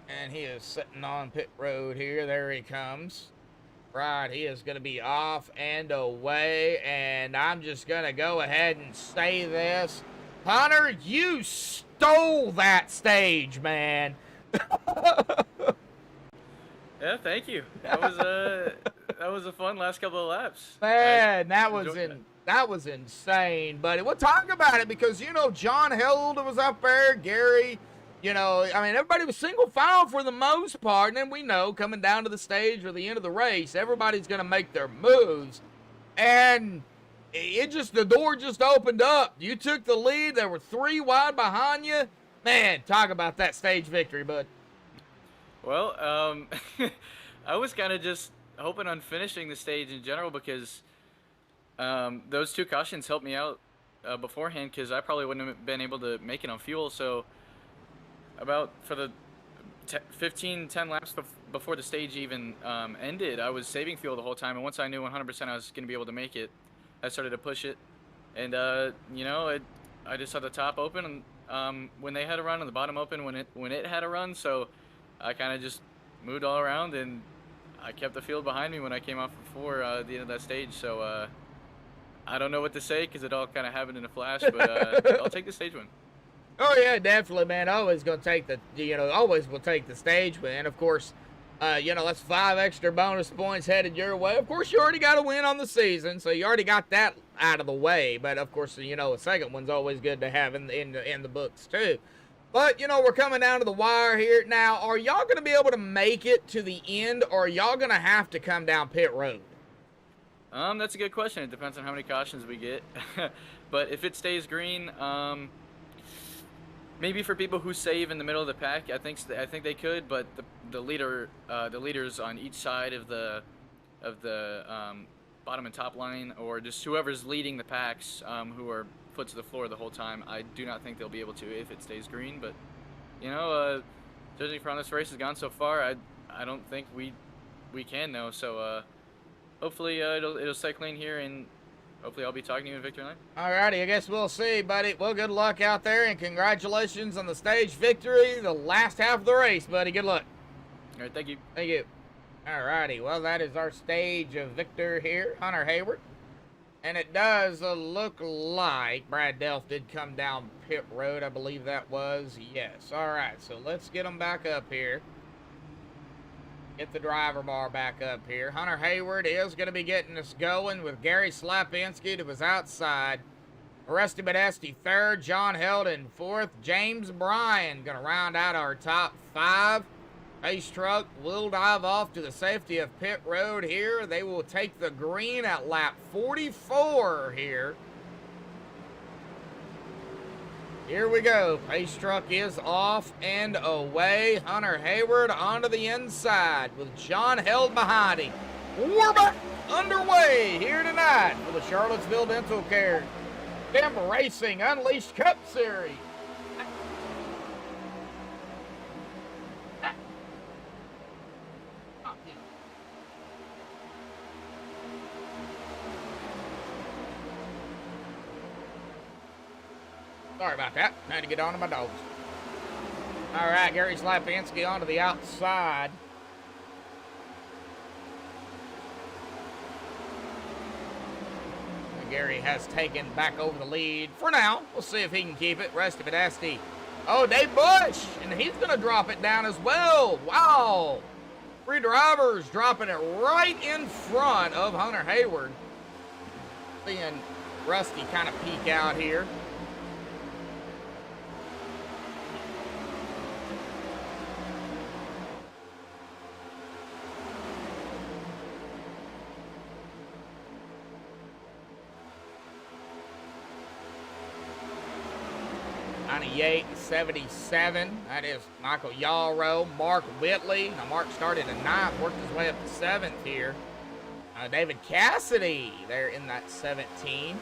And he is sitting on pit road here. There he comes. Right, he is going to be off and away, and I'm just going to go ahead and say this. Hunter, you stole that stage, man. Yeah, thank you. That was a fun last couple of laps. Man, that was insane, buddy. We'll talk about it because, you know, John Held was up there, Gary, you know, I mean, everybody was single file for the most part, and then we know coming down to the stage or the end of the race, everybody's going to make their moves, and the door just opened up. You took the lead. There were 3 wide behind you. Man, talk about that stage victory, bud. Well, I was kind of just hoping on finishing the stage in general because those 2 cautions helped me out beforehand because I probably wouldn't have been able to make it on fuel. So for the 10 laps before the stage even ended, I was saving fuel the whole time. And once I knew 100% I was going to be able to make it, I started to push it, and you know, I just saw the top open when they had a run, and the bottom open when it had a run. So I kind of just moved all around, and I kept the field behind me when I came off before the end of that stage. So I don't know what to say because it all kind of happened in a flash, but I'll take the stage win. Oh yeah, definitely, man. Always gonna take always will take the stage win. Of course. You know, that's 5 extra bonus points headed your way. Of course, you already got a win on the season, so you already got that out of the way. But, of course, you know, a second one's always good to have in the books, too. But, you know, we're coming down to the wire here. Now, are y'all going to be able to make it to the end, or are y'all going to have to come down pit road? That's a good question. It depends on how many cautions we get. But if it stays green, maybe for people who save in the middle of the pack, I think they could, but the leaders on each side of the bottom and top line, or just whoever's leading the packs, who are foot to the floor the whole time, I do not think they'll be able to if it stays green. But you know, judging from how this race has gone so far, I don't think we can though. So hopefully it'll stay clean here, and hopefully I'll be talking to you in victory lane. Alrighty, I guess we'll see, buddy. Well, good luck out there, and congratulations on the stage victory, the last half of the race, buddy. Good luck. All right, thank you. Thank you. Alrighty, well, that is our stage of victor here, Hunter Hayward. And it does look like Brad Delph did come down pit road. I believe that was. Yes. Alright, so let's get him back up here. Get the driver bar back up here. Hunter Hayward is going to be getting us going with Gary Slapinski to his outside. Rusty Badesti third. John Held in fourth. James Bryan going to round out our top 5. Pace truck will dive off to the safety of pit road here. They will take the green at lap 44 here. Here we go. Pace truck is off and away. Hunter Hayward onto the inside with John Held behind him. We're back underway here tonight for the Charlottesville Dental Care Racing Unleashed Cup Series. Sorry about that. I had to get on to my dogs. All right, Gary Slapinski onto the outside. Gary has taken back over the lead for now. We'll see if he can keep it. Rusty Badesti. Oh, Dave Bush, and he's going to drop it down as well. Wow. Three drivers dropping it right in front of Hunter Hayward. Seeing Rusty kind of peek out here. '78-77. That is Michael Yarrow, Mark Whitley. Now Mark started in 9th, worked his way up to 7th here. David Cassidy there in that 17.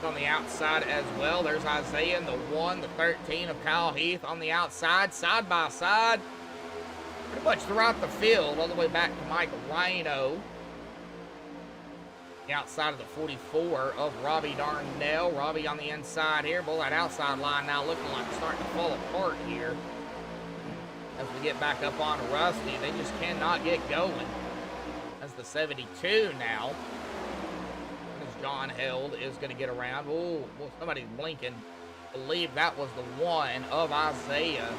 On the outside as well. There's Isaiah in the 1, the 13 of Kyle Heath on the outside, side by side. Pretty much throughout the field, all the way back to Mike Rhino. The outside of the 44 of Robbie Darnell. Robbie on the inside here. Boy, that outside line now looking like it's starting to fall apart here. As we get back up on Rusty, they just cannot get going. That's the 72 now. As John Held is going to get around. Oh, well, somebody's blinking. I believe that was the 1 of Isaiah.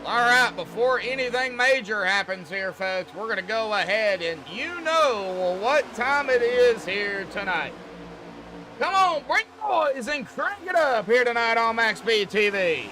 All right, before anything major happens here, folks, we're going to go ahead and you know what time it is here tonight. Come on, bring the boys and crank it up here tonight on MaxspeedTV.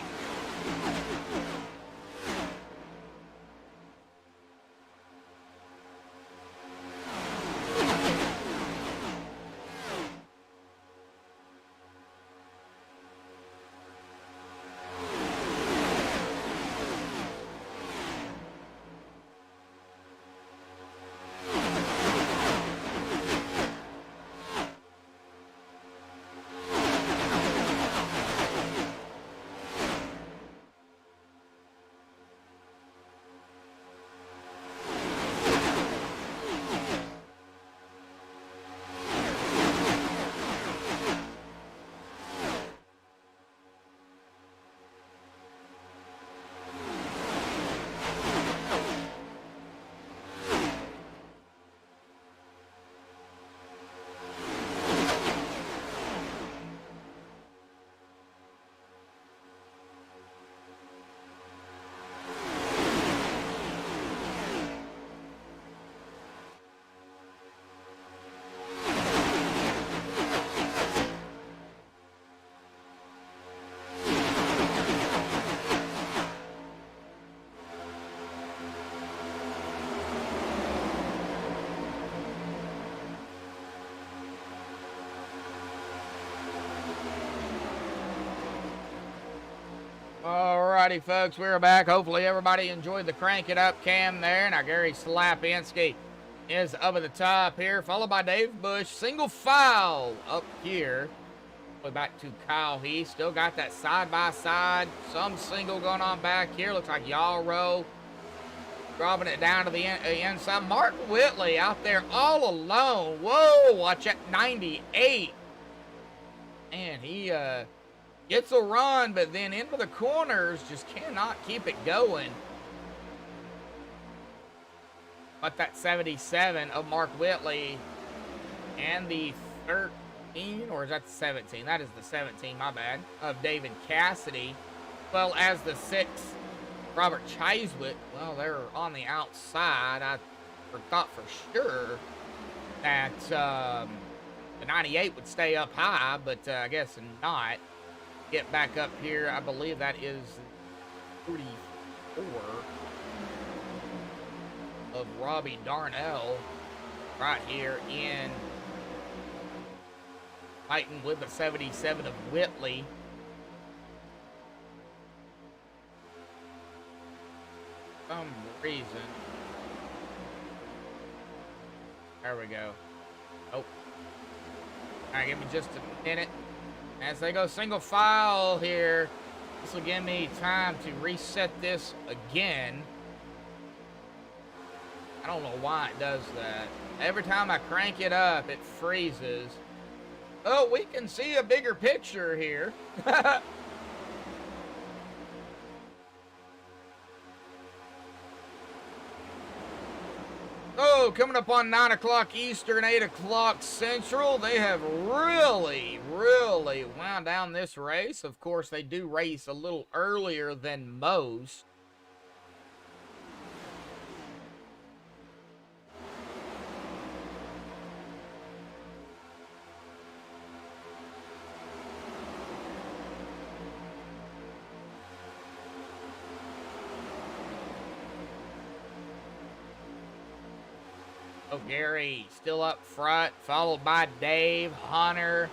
Alrighty, folks, we're back. Hopefully everybody enjoyed the Crank It Up cam there. Now Gary Slapinski is up at the top here, followed by Dave Bush. Single file up here. Way back to Kyle Heath. Still got that side-by-side. Some single going on back here. Looks like Yarrow dropping it down to the inside. Mark Whitley out there all alone. Whoa, watch at 98. And he gets a run, but then into the corners, just cannot keep it going. But that 77 of Mark Whitley and the 13, or is that the 17? That is the 17, my bad, of David Cassidy, as well as the 6, Robert Chiswick. Well, they're on the outside. I thought for sure that the 98 would stay up high, but I guess not. Get back up here. I believe that is 44 of Robbie Darnell right here in fighting with the 77 of Whitley. For some reason. There we go. Oh. All right, give me just a minute. As they go single file here, this will give me time to reset this again. I don't know why it does that. Every time I crank it up, it freezes. Oh, we can see a bigger picture here. Oh, So, coming up on 9 o'clock Eastern, 8 o'clock Central, they have really wound down this race. Of course, they do race a little earlier than most. Oh, Gary still up front, followed by Dave, Hunter,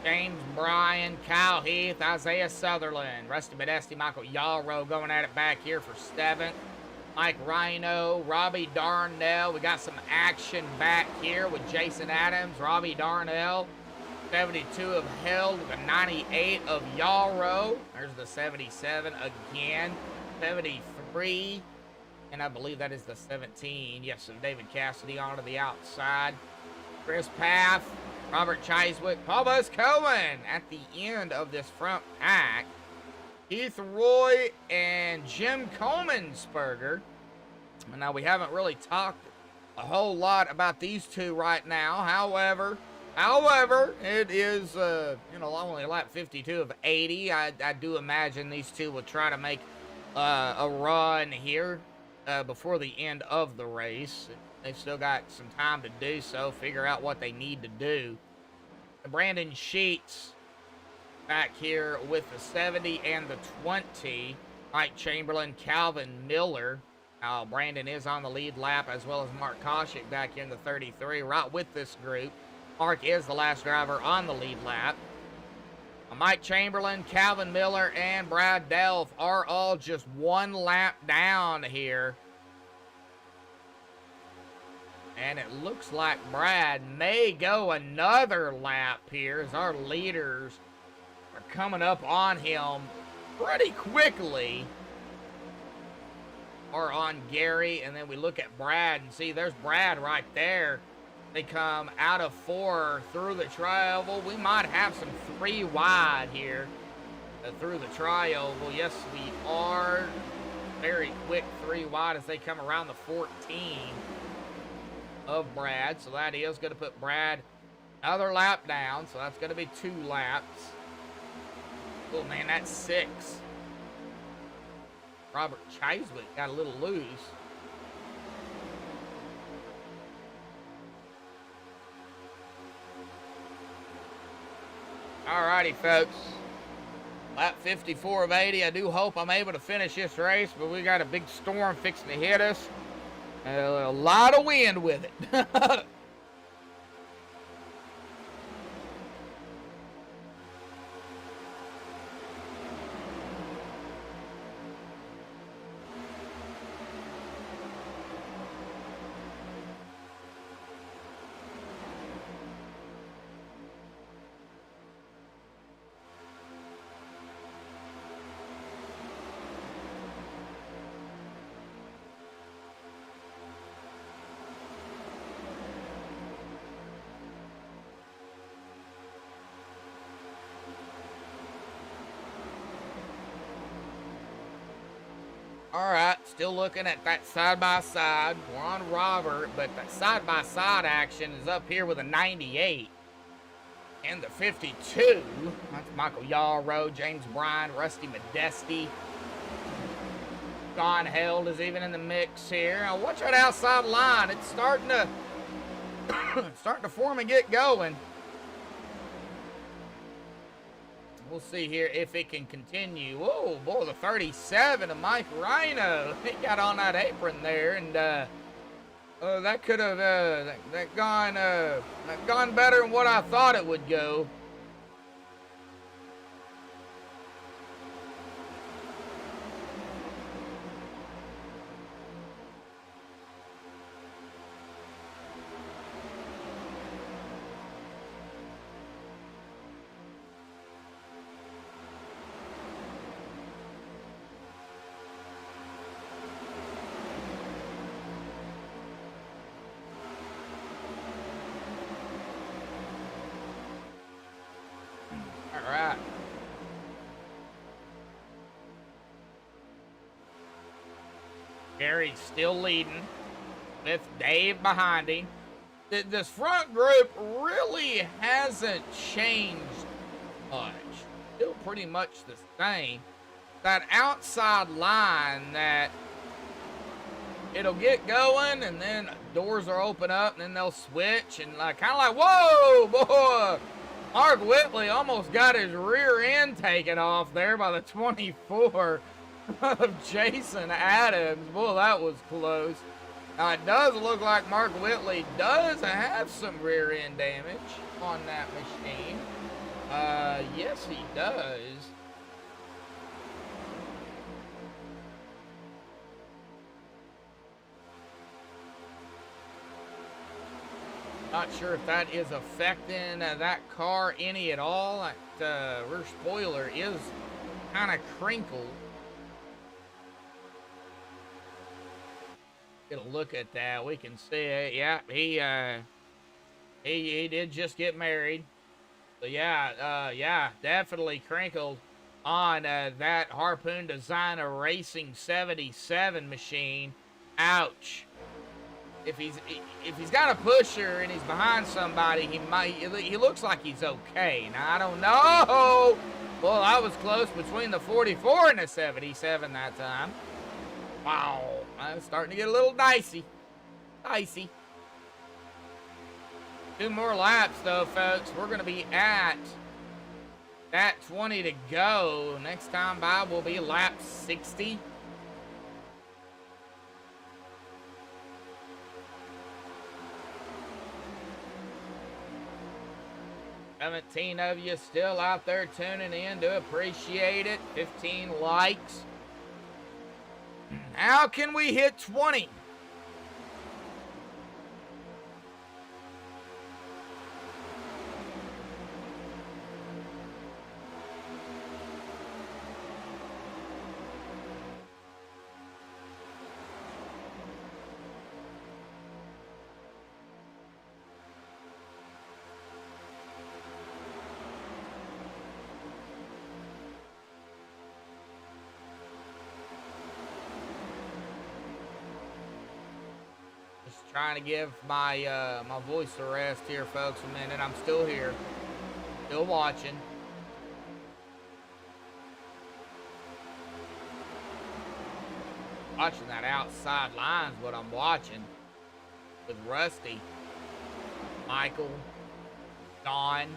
James Bryan, Kyle Heath, Isaiah Sutherland, Rusty Modesti, Michael Yalro going at it back here for 7th. Mike Rhino, Robbie Darnell. We got some action back here with Jason Adams, Robbie Darnell. 72 of Held with a 98 of Yalro. There's the 77 again. 73. And I believe that is the 17. Yes, so David Cassidy onto the outside. Chris Paff, Robert Chiswick, Paul Buzz Cohen at the end of this front pack. Keith Roy and Jim Comensberger. Now, we haven't really talked a whole lot about these two right now. However, it is, only lap 52 of 80. I do imagine these two will try to make a run here. Before the end of the race. They've still got some time to do so, figure out what they need to do. Brandon Sheets back here with the 70 and the 20. Mike Chamberlain, Calvin Miller. Brandon is on the lead lap, as well as Mark Koshik back here in the 33, right with this group. Mark is the last driver on the lead lap. Mike Chamberlain, Calvin Miller, and Brad Delph are all just one lap down here. And it looks like Brad may go another lap here as our leaders are coming up on him pretty quickly. Or on Gary, and then we look at Brad and see there's Brad right there. They come out of 4 through the tri-oval. We might have some 3 wide here through the tri-oval. Yes, we are. Very quick 3 wide as they come around the 14 of Brad. So that is going to put Brad another lap down. So that's going to be 2 laps. Oh, man, that's 6. Robert Chiswick got a little loose. Alrighty, folks. Lap 54 of 80. I do hope I'm able to finish this race, but we got a big storm fixing to hit us. A lot of wind with it. All right, still looking at that side-by-side. We're on Robert, but that side-by-side action is up here with a 98. And the 52, that's Michael Yalro, James Bryan, Rusty Modesti. Don Held is even in the mix here. Now watch that outside line. It's starting to form and get going. We'll see here if it can continue. Oh, boy, the 37 of Mike Rhino. He got on that apron there, and that could have gone better than what I thought it would go. All right. Gary's still leading. with Dave behind him. This front group really hasn't changed much. Still pretty much the same. That outside line that it'll get going and then doors will open up and then they'll switch and kind of like, whoa, boy. Mark Whitley almost got his rear end taken off there by the 24 of Jason Adams. Boy, that was close. Now, it does look like Mark Whitley does have some rear end damage on that machine. Yes, he does. Not sure if that is affecting that car any at all. That rear spoiler is kind of crinkled. Get a look at that. We can see it. Yeah, he did just get married. So yeah, definitely crinkled on that Harpoon Designer Racing 77 machine. Ouch. If he's got a pusher and he's behind somebody, he looks like he's okay. Now I don't know. Well, I was close between the 44 and the 77 that time. Wow, I'm starting to get a little dicey. Dicey. 2 more laps though, folks. We're gonna be at that 20 to go. Next time by will be lap 60. 17 of you still out there tuning in. Do appreciate it. 15 likes. How can we hit 20? Trying to give my my voice a rest here, folks, a minute. I'm still here, still watching. Watching that outside line's what I'm watching with Rusty, Michael, Don,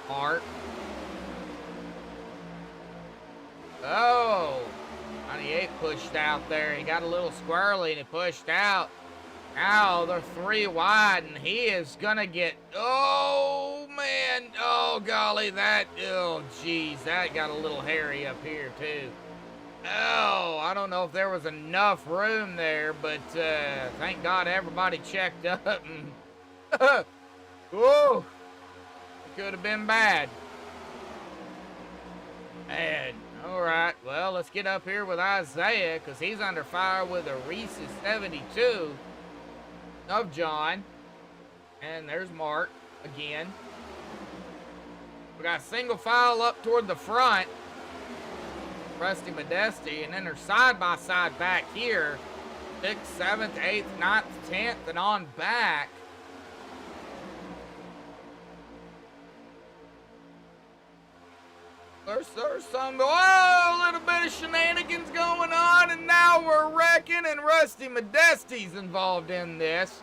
Mark. Oh, 98 pushed out there. He got a little squirrely and he pushed out. Now they're 3 wide, and he is gonna get. Oh man! Oh golly, that. Oh geez, that got a little hairy up here too. Oh, I don't know if there was enough room there, but thank God everybody checked up. And whoa, it could have been bad. Man, all right. Well, let's get up here with Isaiah because he's under fire with a Reese's 72. Of John, and there's Mark again. We got single file up toward the front, Rusty Modesty, and then they're side by side back here, 6th, 7th, 8th, 9th, 10th, and on back. There's some, a little bit of shenanigans going on, and now we're wrecking, and Rusty Modesty's involved in this.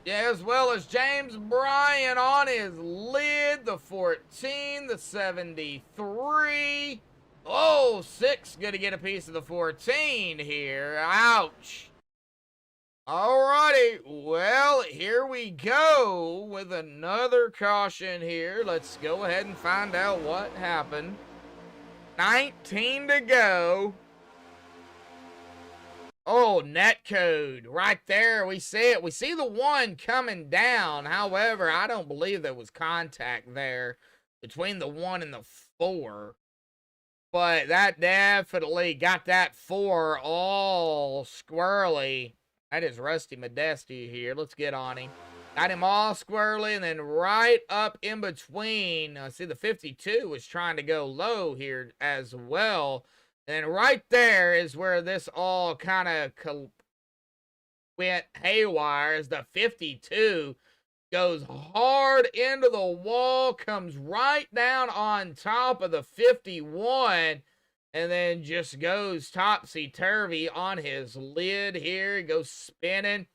Yeah, as well as James Bryan on his lid, the 14, the 73. Oh, 6 gonna get a piece of the 14 here. Ouch. Alrighty, well, here we go with another caution here. Let's go ahead and find out what happened. 19 to go. Oh, net code right there. We see it. We see the 1 coming down. However, I don't believe there was contact there between the 1 and the 4. But that definitely got that 4 all squirrely. That is Rusty Modesty here. Let's get on him. Got him all squirrely, and then right up in between, see the 52 was trying to go low here as well. And right there is where this all kind of went haywire as the 52 goes hard into the wall, comes right down on top of the 51, and then just goes topsy-turvy on his lid here. He goes spinning.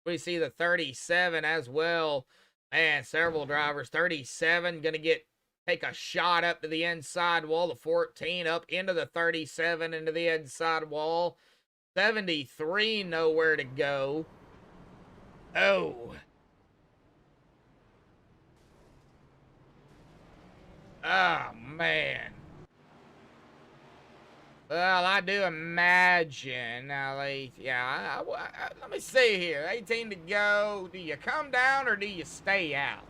We see the 37 as well. Man, several drivers. 37 going to take a shot up to the inside wall. The 14 up into the 37 into the inside wall. 73 nowhere to go. Oh. Oh, man. Well, I do imagine. Now, let me see here. 18 to go. Do you come down or do you stay out?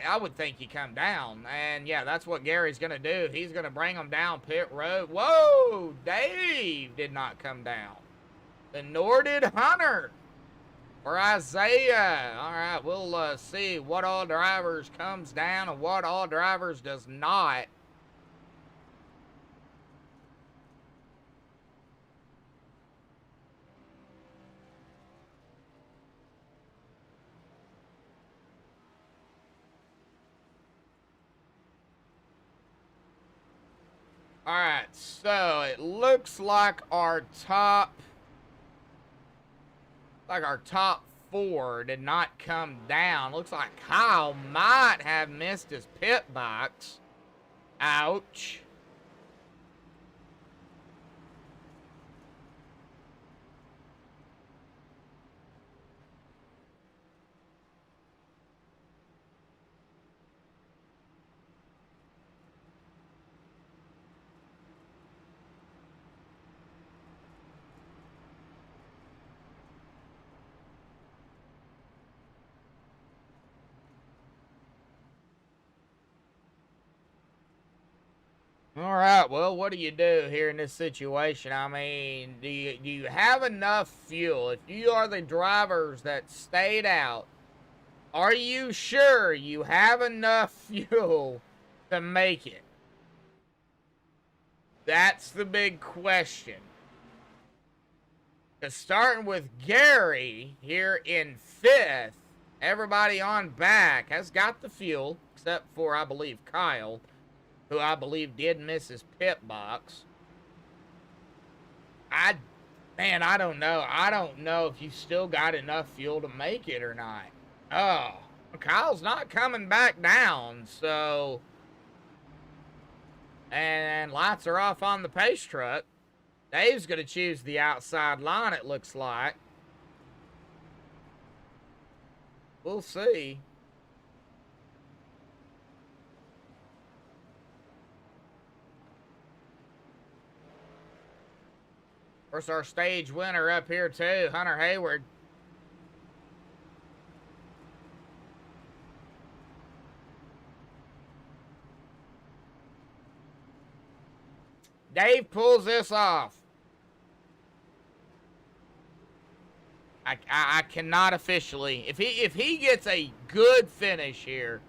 I would think you come down. And, yeah, that's what Gary's going to do. He's going to bring them down pit road. Whoa! Dave did not come down. And nor did Hunter. Or Isaiah. All right, we'll see what all drivers comes down and what all drivers does not. All right, so it looks like our top four did not come down. Looks like Kyle might have missed his pit box. Ouch. All right, well, what do you do here in this situation? I mean, do you have enough fuel? If you are the drivers that stayed out, are you sure you have enough fuel to make it? That's the big question. Because starting with Gary here in 5th, everybody on back has got the fuel, except for, I believe, Kyle, who I believe did miss his pit box. I don't know. I don't know if you still got enough fuel to make it or not. Oh, Kyle's not coming back down, so. And lights are off on the pace truck. Dave's going to choose the outside line, it looks like. We'll see. Of course, our stage winner up here, too, Hunter Hayward. Dave pulls this off. I cannot officially. If he gets a good finish here,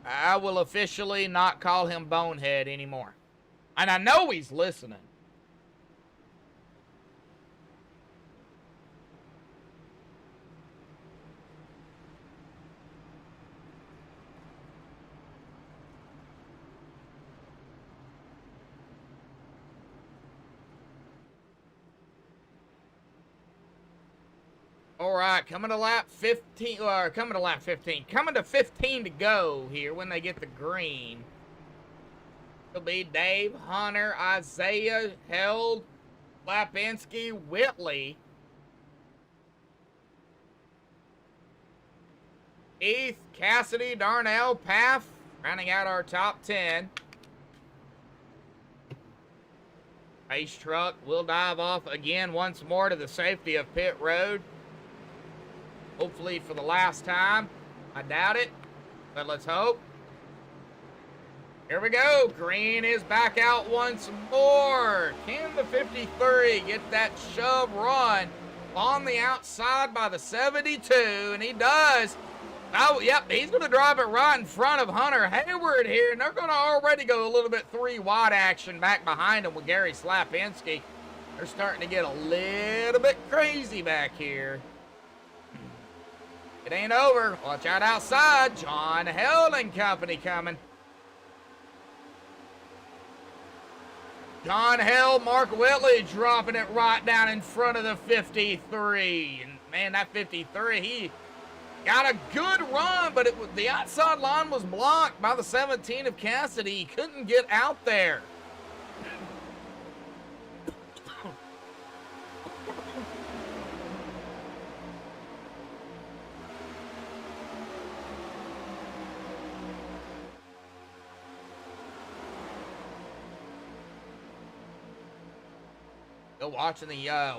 I will officially not call him Bonehead anymore. And I know he's listening. All right, coming to 15 to go here when they get the green. It'll be Dave, Hunter, Isaiah, Held, Lapinski, Whitley, Heath, Cassidy, Darnell, Paff, rounding out our top 10. Pace truck will dive off again once more to the safety of pit road. Hopefully for the last time. I doubt it, but let's hope. Here we go. Green is back out once more. Can the 53 get that shove run on the outside by the 72? And he does. Oh, yep, he's going to drive it right in front of Hunter Hayward here. And they're going to already go a little bit 3 wide action back behind him with Gary Slapinski. They're starting to get a little bit crazy back here. It ain't over. Watch out outside. John Held and company coming. John Held, Mark Whitley dropping it right down in front of the 53. And man, that 53, he got a good run, but the outside line was blocked by the 17 of Cassidy. He couldn't get out there.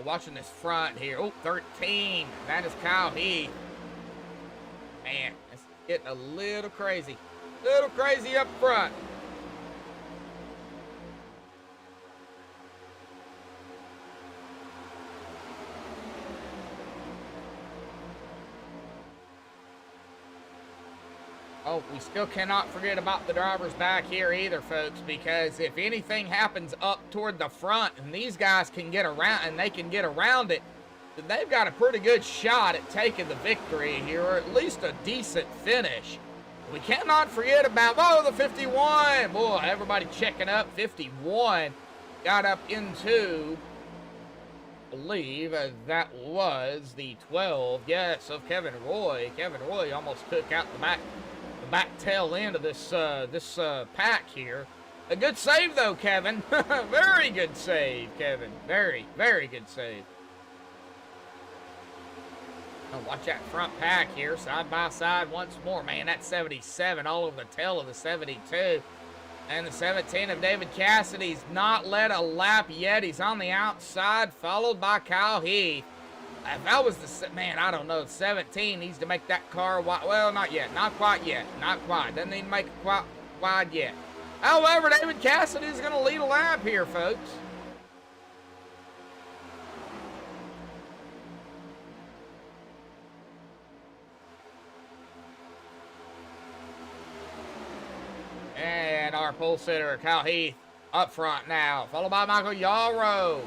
Watching this front here. Oh, 13. That is Kyle Heath. Man, it's getting a little crazy. Little crazy up front. Oh, we still cannot forget about the drivers back here either, folks, because if anything happens up toward the front and these guys can get around and they can get around it, then they've got a pretty good shot at taking the victory here, or at least a decent finish. We cannot forget about, the 51. Boy, everybody checking up. 51 got up into, I believe that was the 12. Yes, of Kevin Roy. Kevin Roy almost took out the back tail end of this pack here. A good save though, Kevin. Very good save, Kevin. Very, very good save. Oh, watch that front pack here, side by side once more. Man, that 77 all over the tail of the 72. And the 17 of David Cassidy's not led a lap yet. He's on the outside, followed by Kyle Heath. If that was the, man, I don't know, 17 needs to make that car wide. Well, not yet. Not quite yet. Not quite. Doesn't need to make it quite wide yet. However, David Cassidy is going to lead a lap here, folks. And our pole sitter, Kyle Heath, up front now, followed by Michael Yarrow.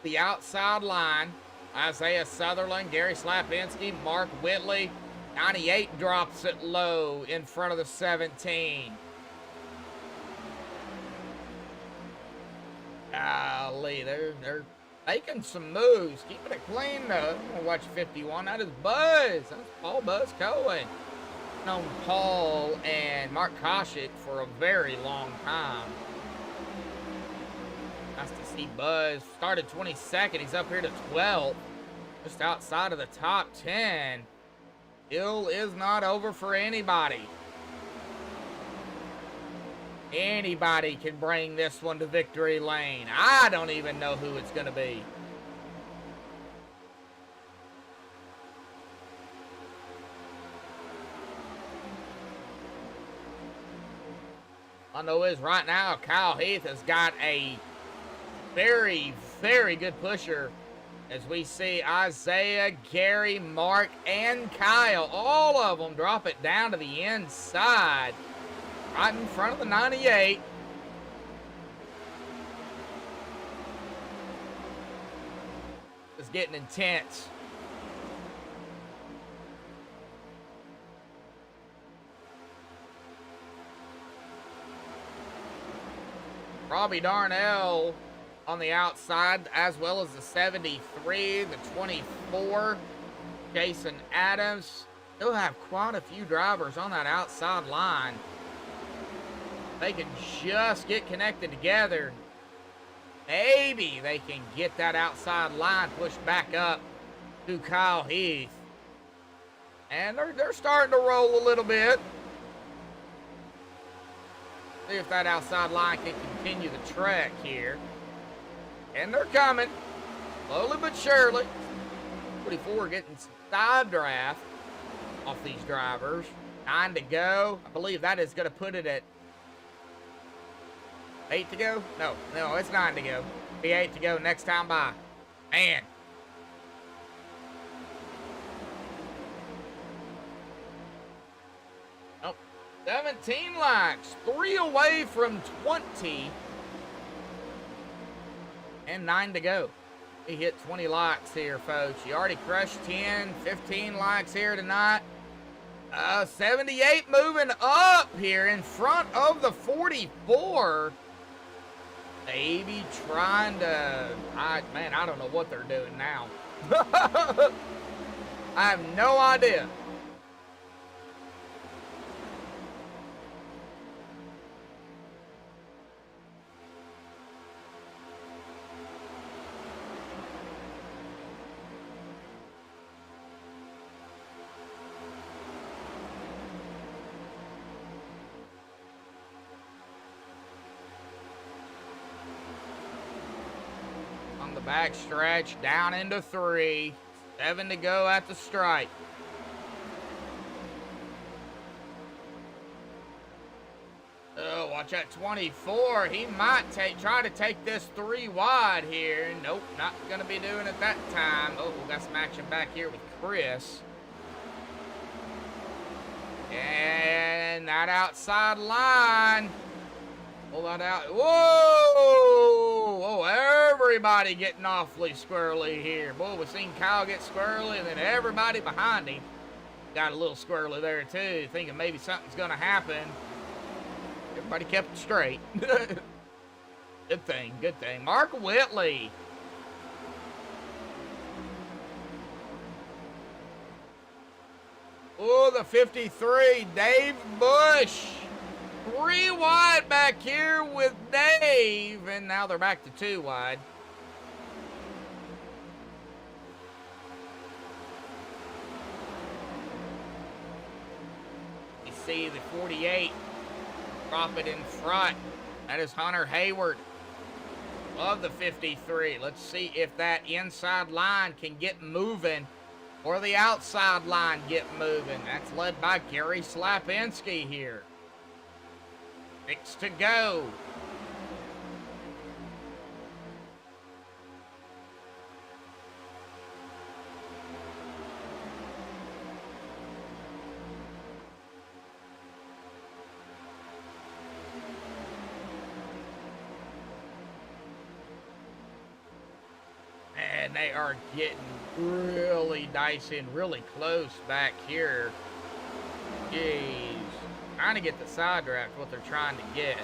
The outside line, Isaiah Sutherland, Gary Slapinski, Mark Whitley. 98 drops it low in front of the 17. Golly, they're making some moves, keeping it clean though. I'm gonna watch 51. That is Buzz. That's Paul Buzz Cohen. I've known Paul and Mark Koshik for a very long time. Nice to see Buzz. Started 22nd. He's up here to 12th. Just outside of the top 10. Hill is not over for anybody. Anybody can bring this one to victory lane. I don't even know who it's going to be. I know is right now Kyle Heath has got a very, very good pusher as we see Isaiah, Gary, Mark, and Kyle. All of them drop it down to the inside. Right in front of the 98. It's getting intense. Robbie Darnell on the outside, as well as the 73, the 24, Jason Adams. They'll have quite a few drivers on that outside line. They can just get connected together. Maybe they can get that outside line pushed back up to Kyle Heath. And they're starting to roll a little bit. See if that outside line can continue the trek here. And they're coming. Slowly but surely. 44 getting some side draft off these drivers. 9 to go. I believe that is going to put it at 8 to go? No, it's 9 to go. Be 8 to go next time by. Man. Oh, 17 laps. 3 away from 20 and 9 to go. He hit 20 likes here, folks. You already crushed 10, 15 likes here tonight. 78 moving up here in front of the 44. Maybe trying to, man, I don't know what they're doing now. I have no idea. On the back stretch, down into 3. 7 to go at the stripe. Oh, watch that 24. He might try to take this 3 wide here. Nope, not going to be doing it that time. Oh, we got some action back here with Chris. And that outside line. Pull that out. Whoa! Oh, everybody getting awfully squirrely here. Boy, we've seen Kyle get squirrely, and then everybody behind him got a little squirrely there, too, thinking maybe something's going to happen. Everybody kept it straight. Good thing, good thing. Mark Whitley. Oh, the 53, Dave Bush. 3 wide back here with Dave, and now they're back to 2 wide. You see the 48 drop it in front. That is Hunter Hayward of the 53. Let's see if that inside line can get moving or the outside line get moving. That's led by Gary Slapinski here. 6 to go. And they are getting really dicey and really close back here. Jeez. Trying to get the side draft, what they're trying to get.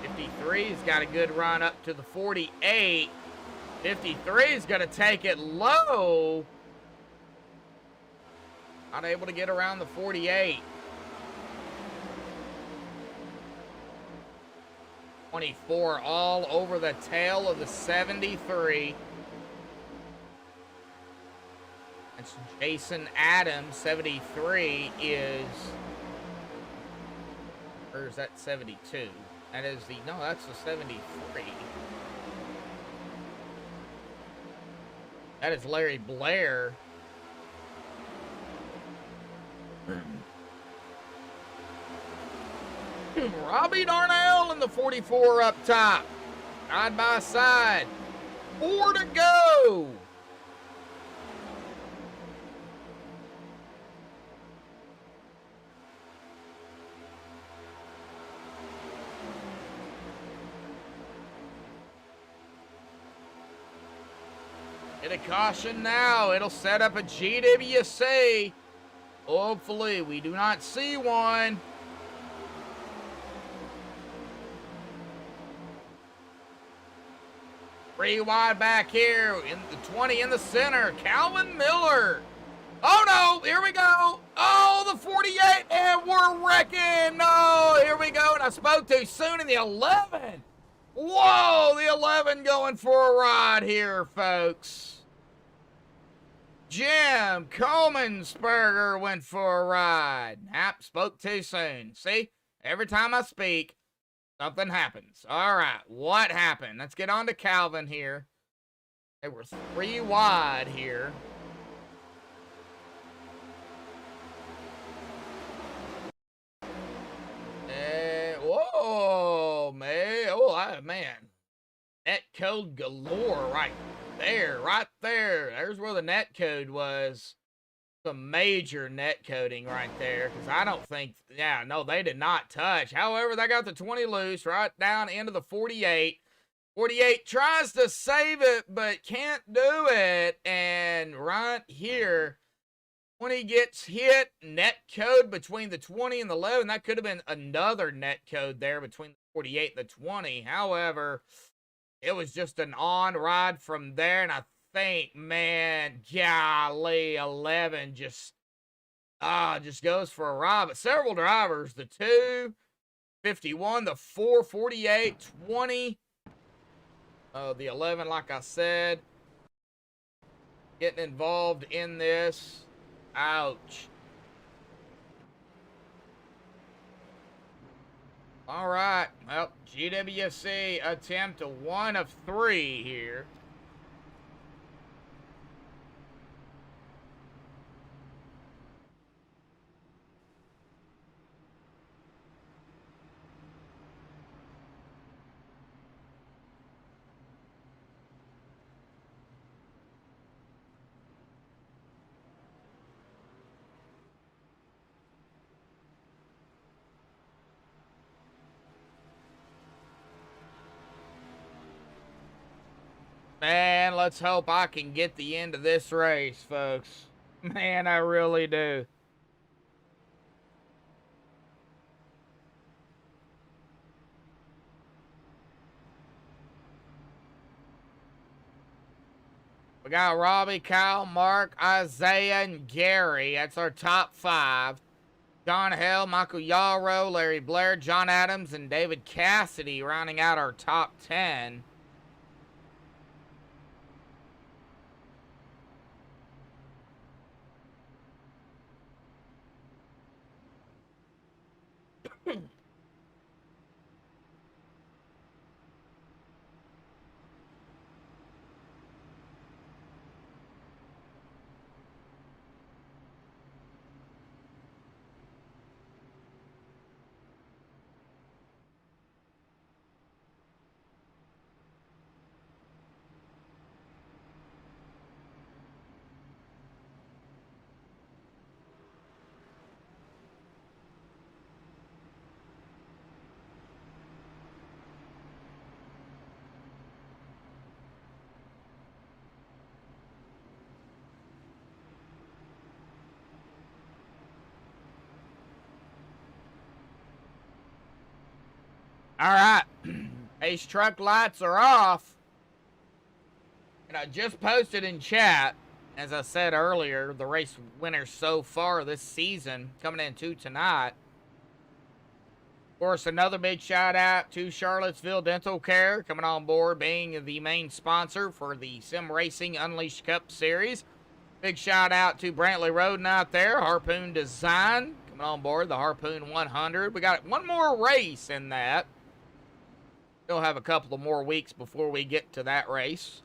53's got a good run up to the 48. 53's going to take it low. Not able to get around the 48. 24 all over the tail of the 73. That's Jason Adams. 73 is... Or is that 72? That is the... No, that's the 73. That is Larry Blair. Robbie Darnell in the 44 up top. Side by side. 4 to go. Get a caution now. It'll set up a GWC. Hopefully, we do not see one. Three wide back here in the 20 in the center. Calvin Miller. Oh no, here we go. Oh, the 48, and we're wrecking. No, here we go. And I spoke too soon in the 11. Whoa, the 11 going for a ride here, folks. Jim Comensberger went for a ride. Spoke too soon. See, every time I speak, something happens. All right, what happened? Let's get on to Calvin here. They were 3 wide here. Whoa, man. Oh, man. Net code galore right there, right there. There's where the net code was. Some major net coding right there, because I don't think, yeah, no, they did not touch. However, they got the 20 loose right down into the 48. 48 tries to save it, but can't do it. And right here, 20 gets hit. Net code between the 20 and the 11. That could have been another net code there between the 48 and the 20. However, it was just an on ride from there. And I think, man, golly, 11 just goes for a ride. But several drivers, the 2, 51, the 4, 48, 20. The 11, like I said, getting involved in this. Ouch. All right. Well, GWC attempt to 1 of 3 here. Man, let's hope I can get the end of this race, folks. Man, I really do. We got Robbie, Kyle, Mark, Isaiah, and Gary. That's our top 5. John Hill, Michael Yarrow, Larry Blair, John Adams, and David Cassidy rounding out our top 10. All right, Ace truck lights are off. And I just posted in chat, as I said earlier, the race winners so far this season coming into tonight. Of course, another big shout out to Charlottesville Dental Care coming on board, being the main sponsor for the Sim Racing Unleashed Cup Series. Big shout out to Brantley Roden out there, Harpoon Design coming on board, the Harpoon 100. We got one more race in that. Still have a couple of more weeks before we get to that race.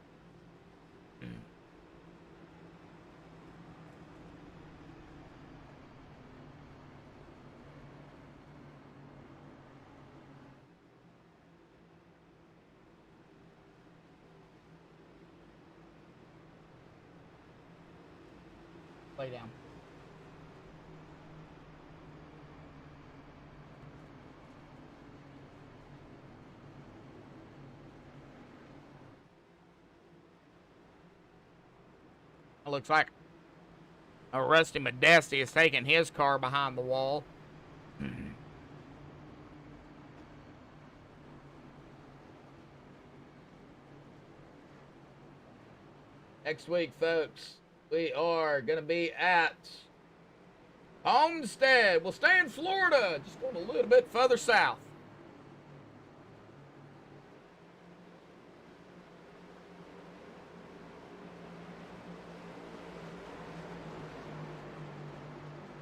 Lay down. It looks like a Rusty Modesty is taking his car behind the wall. Next week, folks, we are going to be at Homestead. We'll stay in Florida, just going a little bit further south.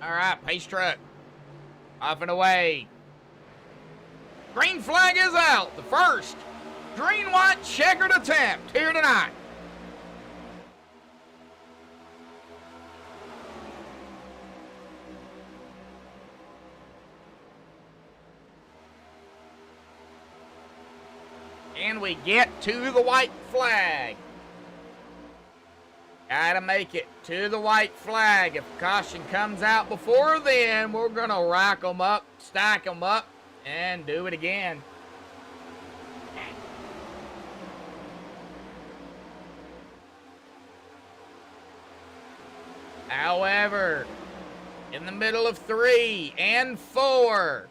All right, pace truck. Off and away. Green flag is out. The first green-white checkered attempt here tonight. And we get to the white flag. Gotta make it to the white flag. If caution comes out before then, we're gonna rack them up, stack them up, and do it again. However, in the middle of 3 and 4,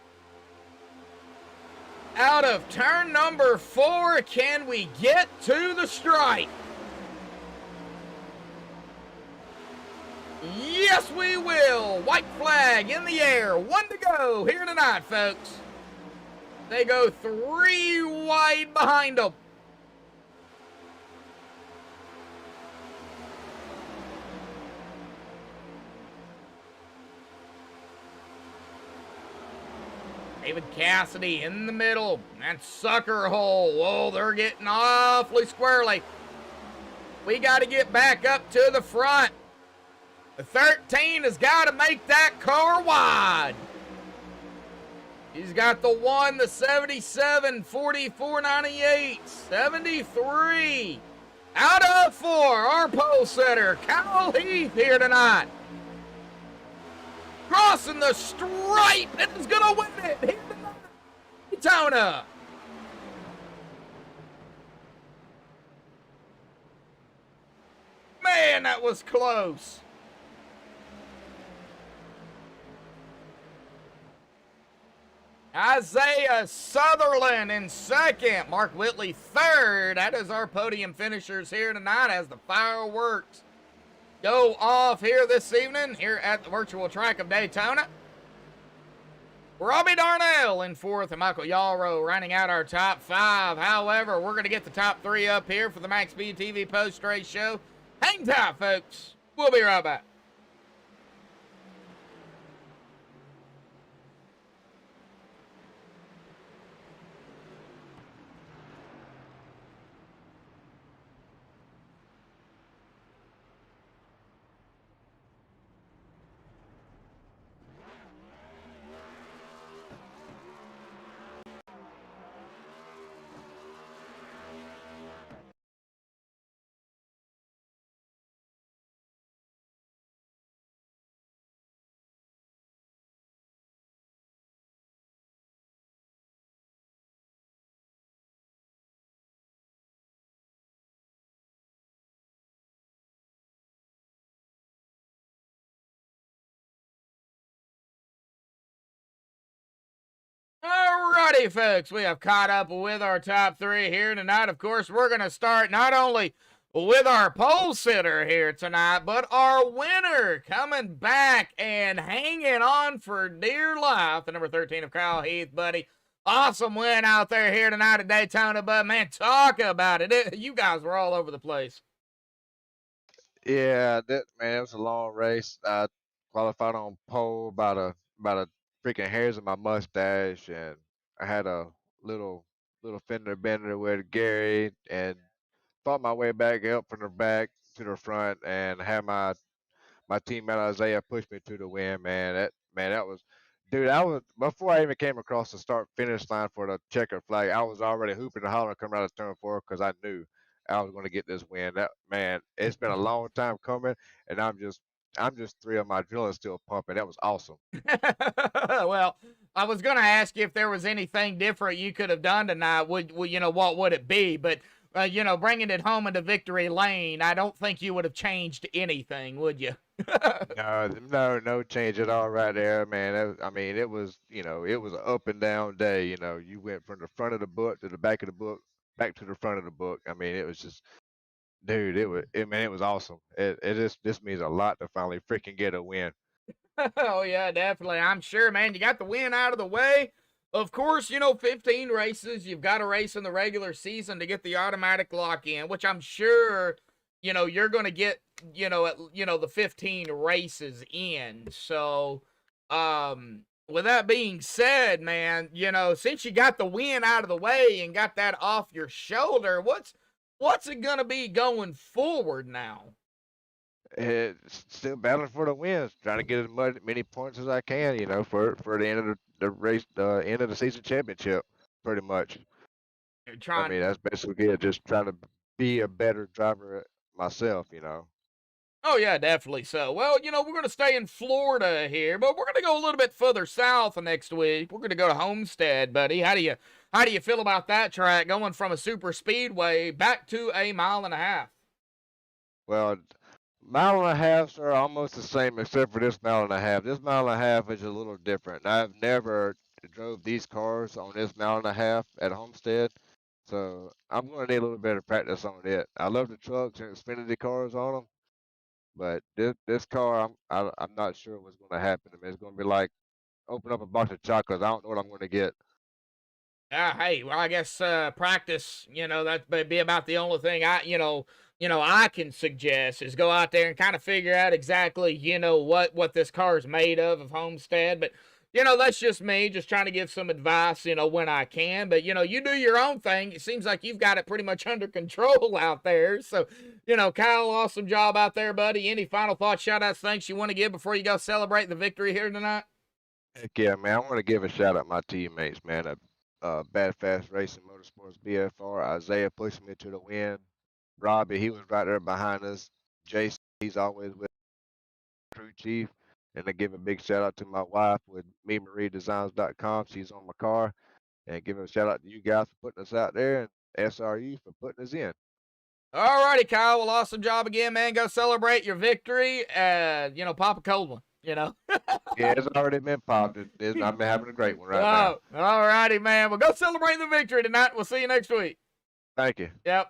out of turn number 4, can we get to the stripe? Yes, we will. White flag in the air. 1 to go here tonight, folks. They go 3 wide behind them. David Cassidy in the middle. And sucker hole. Whoa, they're getting awfully squirrely. We got to get back up to the front. The 13 has got to make that car wide. He's got the 1, the 77, 44, 98, 73. Out of 4, our pole setter, Kyle Heath here tonight. Crossing the stripe and is going to win it here tonight. Daytona. Man, that was close. Isaiah Sutherland in second. Mark Whitley third. That is our podium finishers here tonight as the fireworks go off here this evening here at the virtual track of Daytona. Robbie Darnell in fourth and Michael Yalro rounding out our top 5. However, we're going to get the top 3 up here for the MaxspeedTV post-race show. Hang tight, folks. We'll be right back. Alrighty, folks, we have caught up with our top 3 here tonight. Of course, we're going to start not only with our pole sitter here tonight, but our winner coming back and hanging on for dear life. The number 13 of Kyle Heath, buddy. Awesome win out there here tonight at Daytona, but man, talk about it. You guys were all over the place. Yeah, man, it was a long race. I qualified on pole about a freaking hairs in my mustache, and I had a little fender bender with Gary, and fought my way back up from the back to the front, and had my teammate Isaiah push me to the win. That was, dude. I was before I even came across the start finish line for the checkered flag. I was already hooping and hollering coming out of turn 4 because I knew I was going to get this win. It's been a long time coming, and I'm just thrilled. My adrenaline's still pumping. That was awesome. Well, I was going to ask you if there was anything different you could have done tonight. What would it be? But, bringing it home into victory lane, I don't think you would have changed anything, would you? No change at all right there, man. It was an up and down day. You went from the front of the book to the back of the book, back to the front of the book. It was just, dude, it was awesome. This means a lot to finally freaking get a win. Oh, yeah, definitely. I'm sure, man. You got the win out of the way. Of course, 15 races. You've got to race in the regular season to get the automatic lock in, which I'm sure, you're going to get, the 15 races in. So, with that being said, man, since you got the win out of the way and got that off your shoulder, what's it going to be going forward now? It's still battling for the wins, trying to get as many points as I can, for the end of the race, the end of the season championship, pretty much. That's basically it. Just trying to be a better driver myself, Oh, yeah, definitely so. Well, we're going to stay in Florida here, but we're going to go a little bit further south next week. We're going to go to Homestead, buddy. How do you feel about that track, going from a super speedway back to a 1.5 miles? Well, mile and a halves are almost the same except for this mile and a half. This mile and a half is a little different. I've never drove these cars on this mile and a half at Homestead, so I'm going to need a little bit of practice on it. I love the trucks and Xfinity cars on them, but this car, I'm not sure what's going to happen to me. It's going to be like open up a box of chocolates. I don't know what I'm going to get. Hey, well, I guess practice, that may be about the only thing I can suggest is go out there and kind of figure out exactly, what this car is made of Homestead. But, that's just me, just trying to give some advice, when I can. But, you do your own thing. It seems like you've got it pretty much under control out there. So, Kyle, awesome job out there, buddy. Any final thoughts, shout outs, thanks you want to give before you go celebrate the victory here tonight? Heck yeah, man. I want to give a shout out to my teammates, man. Bad Fast Racing Motorsports BFR. Isaiah pushing me to the win. Robbie, he was right there behind us. Jason, he's always with crew chief. And I give a big shout out to my wife with MeMarieDesigns.com. She's on my car. And give a shout out to you guys for putting us out there and SRU for putting us in. All righty, Kyle. Well, awesome job again, man. Go celebrate your victory. Pop a cold one, Yeah, it's already been popped. I've been having a great one right now. All righty, man. Well, go celebrate the victory tonight. We'll see you next week. Thank you. Yep.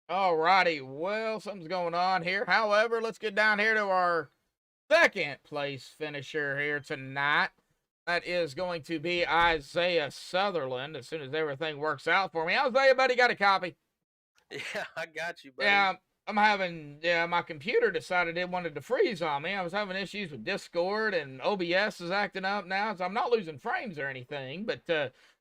All righty. Well, something's going on here. However, let's get down here to our second place finisher here tonight. That is going to be Isaiah Sutherland as soon as everything works out for me. Isaiah, buddy, got a copy? Yeah, I got you, buddy. Yeah, my computer decided it wanted to freeze on me. I was having issues with Discord and OBS is acting up now, so I'm not losing frames or anything, but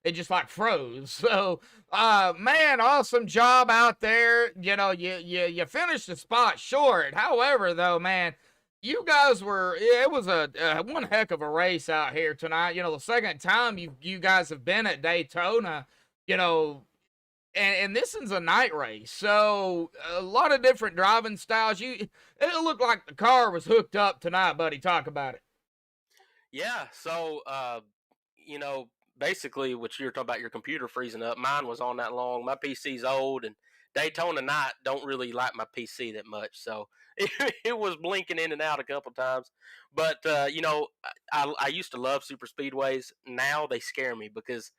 it just like froze. So, man, awesome job out there. You finished the spot short. However, though, man, you guys it was a one heck of a race out here tonight. The second time you guys have been at Daytona, and this is a night race, so a lot of different driving styles. It looked like the car was hooked up tonight, buddy. Talk about it. Yeah, so basically what you're talking about, your computer freezing up, mine was on that long. My PC's old, and Daytona night don't really like my PC that much, so it was blinking in and out a couple times. But I used to love super speedways. Now they scare me because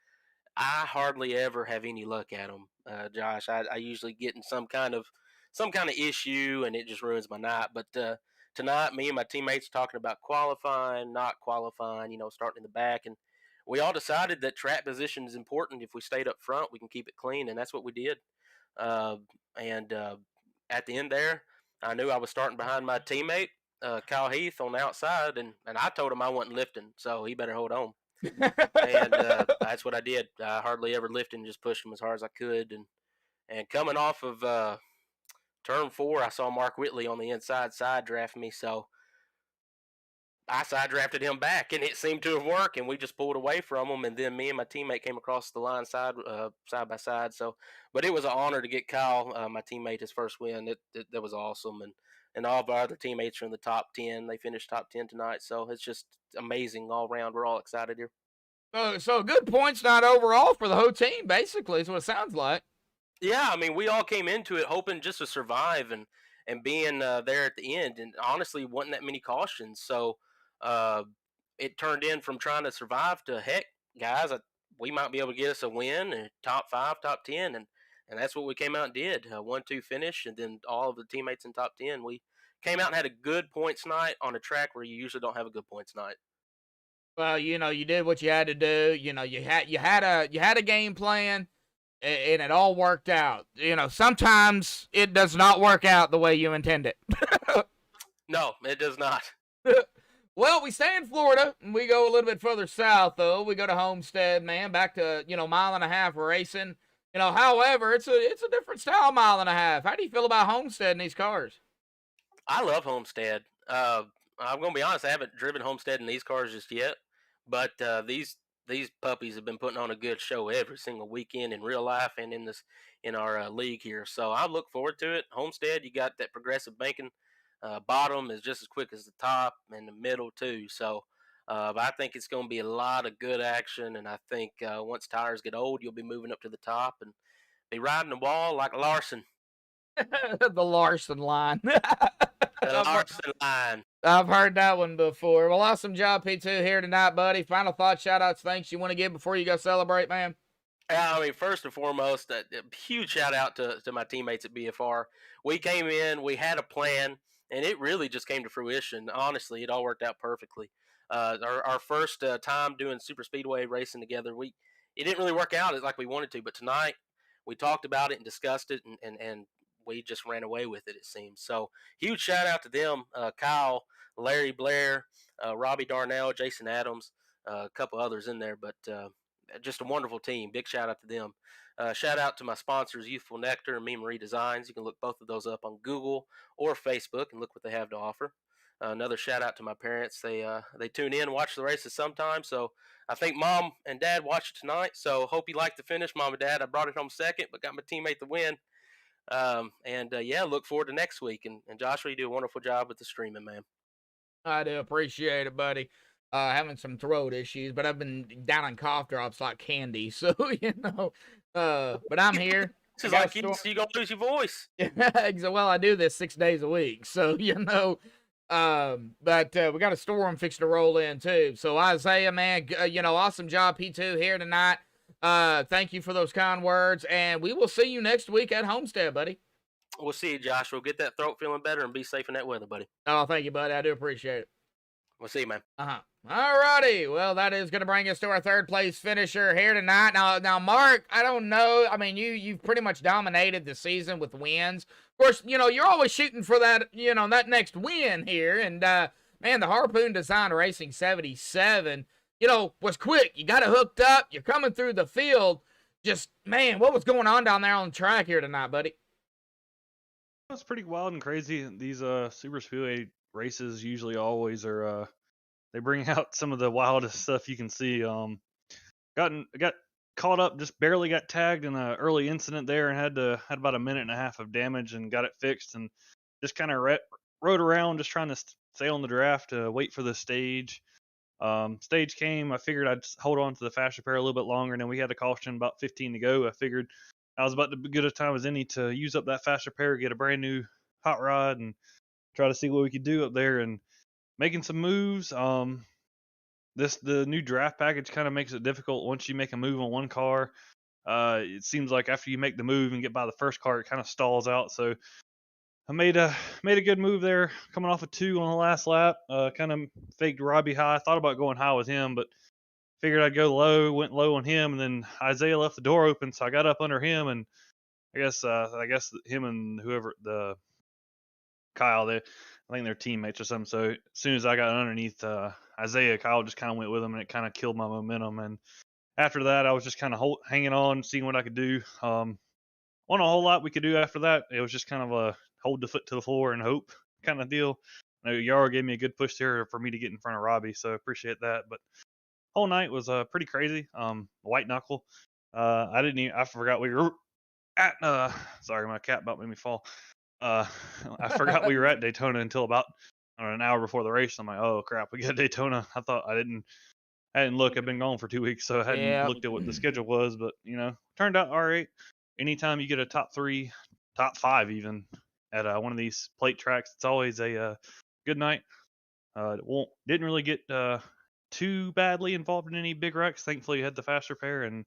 I hardly ever have any luck at them, Josh. I usually get in some kind of issue, and it just ruins my night. But tonight, me and my teammates talking about qualifying, not qualifying. Starting in the back, and we all decided that track position is important. If we stayed up front, we can keep it clean, and that's what we did. And at the end there, I knew I was starting behind my teammate, Kyle Heath, on the outside, and I told him I wasn't lifting, so he better hold on. And that's what I did. I hardly ever lifted and just pushed him as hard as I could. And coming off of turn 4, I saw Mark Whitley on the inside side draft me, so I side drafted him back, and it seemed to have worked, and we just pulled away from him, and then me and my teammate came across the line side by side. So, but it was an honor to get Kyle, my teammate, his first win. That was awesome, and all of our other teammates are in the top 10. They finished top 10 tonight, so it's just amazing all around. We're all excited here. So good points night overall for the whole team, basically, is what it sounds like. Yeah, I mean, we all came into it hoping just to survive and being there at the end, and honestly, wasn't that many cautions. So it turned in from trying to survive to, heck, guys, we might be able to get us a win, and top 5, top 10, and that's what we came out and did. 1-2 finish, and then all of the teammates in top 10. We came out and had a good points night on a track where you usually don't have a good points night. Well, you did what you had to do. You had a game plan, and it all worked out. Sometimes it does not work out the way you intend it. No, it does not. Well, we stay in Florida, and we go a little bit further south, though. We go to Homestead, man, back to, mile and a half racing. However, it's a different style mile and a half. How do you feel about Homestead in these cars? I love Homestead. I'm going to be honest, I haven't driven Homestead in these cars just yet, but these puppies have been putting on a good show every single weekend in real life and in our league here. So I look forward to it. Homestead, you got that progressive banking Bottom is just as quick as the top, and the middle too. So but I think it's going to be a lot of good action, and I think once tires get old, you'll be moving up to the top and be riding the wall like Larson. The Larson line. The Larson line. I've heard that one before. Well, awesome job, P2, here tonight, buddy. Final thoughts, shout-outs, thanks you want to give before you go celebrate, man? I mean, first and foremost, a huge shout out to my teammates at BFR. We came in, we had a plan, and it really just came to fruition. Honestly, it all worked out perfectly. Our first time doing Superspeedway racing together, it didn't really work out like we wanted to, but tonight we talked about it and discussed it, and we just ran away with it, it seems. So huge shout out to them, Kyle, Larry Blair, Robbie Darnell, Jason Adams, a couple others in there, but just a wonderful team. Big shout out to them. Shout out to my sponsors, Youthful Nectar and Me Marie Designs. You can look both of those up on Google or Facebook and look what they have to offer. Another shout out to my parents. They tune in and watch the races sometimes. So I think Mom and Dad watched tonight. So hope you like the finish, Mom and Dad. I brought it home second, but got my teammate to win. Yeah, look forward to next week. And Joshua, you do a wonderful job with the streaming, man. I do appreciate it, buddy. Having some throat issues, but I've been down on cough drops like candy. So, but I'm here. This is like you're going to lose your voice. Well, I do this 6 days a week. So, but we got a storm fixed to roll in too. So Isaiah, man, awesome job, P2 here tonight. Thank you for those kind words, and we will see you next week at Homestead, buddy. We'll see you, Joshua. Get that throat feeling better and be safe in that weather, buddy. Oh, thank you, buddy. I do appreciate it. We'll see you, man. All righty. Well, that is going to bring us to our third place finisher here tonight. Now, Mark, I don't know. I mean, you've pretty much dominated the season with wins. Of course, you're always shooting for that, that next win here. And, man, the Harpoon Design Racing 77, was quick. You got it hooked up. You're coming through the field. Just, man, what was going on down there on the track here tonight, buddy? It's pretty wild and crazy. These super speedway races usually always are they bring out some of the wildest stuff you can see. Got caught up, just barely got tagged in an early incident there, and had about a minute and a half of damage and got it fixed, and just kind of rode around just trying to stay on the draft to wait for the stage. Stage came. I figured I'd hold on to the fast repair a little bit longer, and then we had a caution about 15 to go. I figured I was about to get a time as any to use up that fast repair, get a brand new hot rod, and try to see what we could do up there, and making some moves. The new draft package kind of makes it difficult once you make a move on one car. It seems like after you make the move and get by the first car, it kind of stalls out. So I made a good move there, coming off a 2 on the last lap. Kind of faked Robbie high. I thought about going high with him, but figured I'd go low. Went low on him, and then Isaiah left the door open, so I got up under him, and I guess him and whoever the Kyle, I think they're teammates or something. So as soon as I got underneath Isaiah, Kyle just kind of went with him, and it kind of killed my momentum. And after that, I was just kind of hanging on, seeing what I could do. Wasn't a whole lot we could do after that. It was just kind of a hold the foot to the floor and hope kind of deal. I know Yara gave me a good push there for me to get in front of Robbie, so I appreciate that. But whole night was pretty crazy. White knuckle. I forgot we were at. Sorry, my cat about made me fall. I forgot we were at Daytona until about an hour before the race. I'm like, oh crap, we got Daytona. I thought I didn't look. I've been gone for 2 weeks, so I hadn't looked at what the schedule was. But turned out all right. Anytime you get a top 3, top 5 even at one of these plate tracks, it's always a good night. Didn't really get too badly involved in any big wrecks. Thankfully, you had the fast repair, and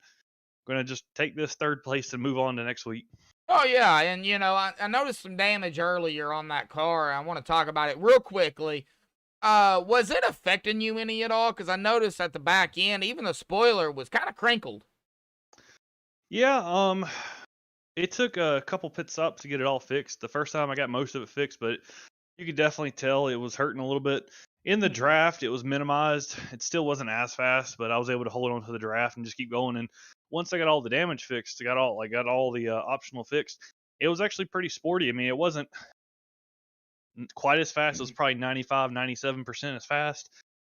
going to just take this third place and move on to next week. Oh, yeah, and, I noticed some damage earlier on that car. I want to talk about it real quickly. Was it affecting you any at all? Because I noticed at the back end, even the spoiler was kind of crinkled. Yeah, it took a couple pit stops to get it all fixed. The first time I got most of it fixed, but you could definitely tell it was hurting a little bit. In the draft, it was minimized. It still wasn't as fast, but I was able to hold on to the draft and just keep going. And once I got all the damage fixed, got all the optional fixed, it was actually pretty sporty. I mean, it wasn't quite as fast. It was probably 95, 97% as fast.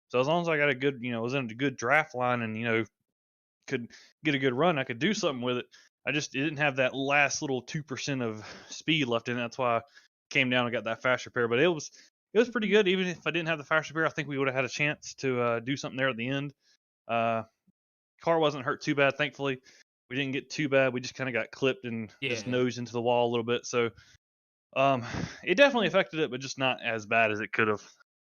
So as long as I got a good, was in a good draft line and, could get a good run, I could do something with it. It didn't have that last little 2% of speed left in it. That's why I came down and got that fast repair. But it was pretty good. Even if I didn't have the fast repair, I think we would have had a chance to do something there at the end. Car wasn't hurt too bad, thankfully. We didn't get too bad. We just kind of got clipped and just nosed into the wall a little bit. So it definitely affected it, but just not as bad as it could have.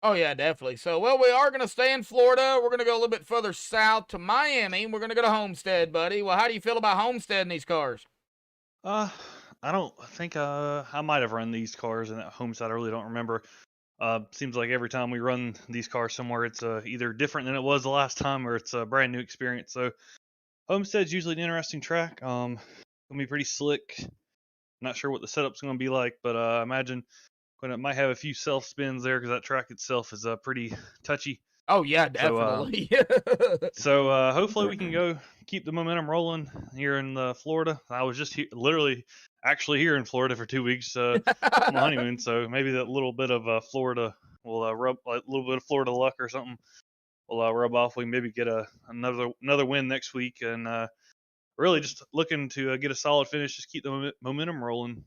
Oh, yeah, definitely. So, well, we are going to stay in Florida. We're going to go a little bit further south to Miami. We're going to go to Homestead, buddy. Well, how do you feel about Homestead in these cars? I don't think I might have run these cars in that Homestead. I really don't remember. Seems like every time we run these cars somewhere, it's either different than it was the last time or it's a brand new experience. So Homestead's usually an interesting track. Gonna be pretty slick. Not sure what the setup's gonna be like, but I imagine it might have a few self spins there because that track itself is pretty touchy. Oh yeah, definitely. So hopefully we can go keep the momentum rolling here in Florida. I was just actually here in Florida for 2 weeks on my honeymoon, so maybe that little bit of Florida will rub, like a little bit of Florida luck or something will rub off. We can maybe get another win next week, and really just looking to get a solid finish, just keep the momentum rolling.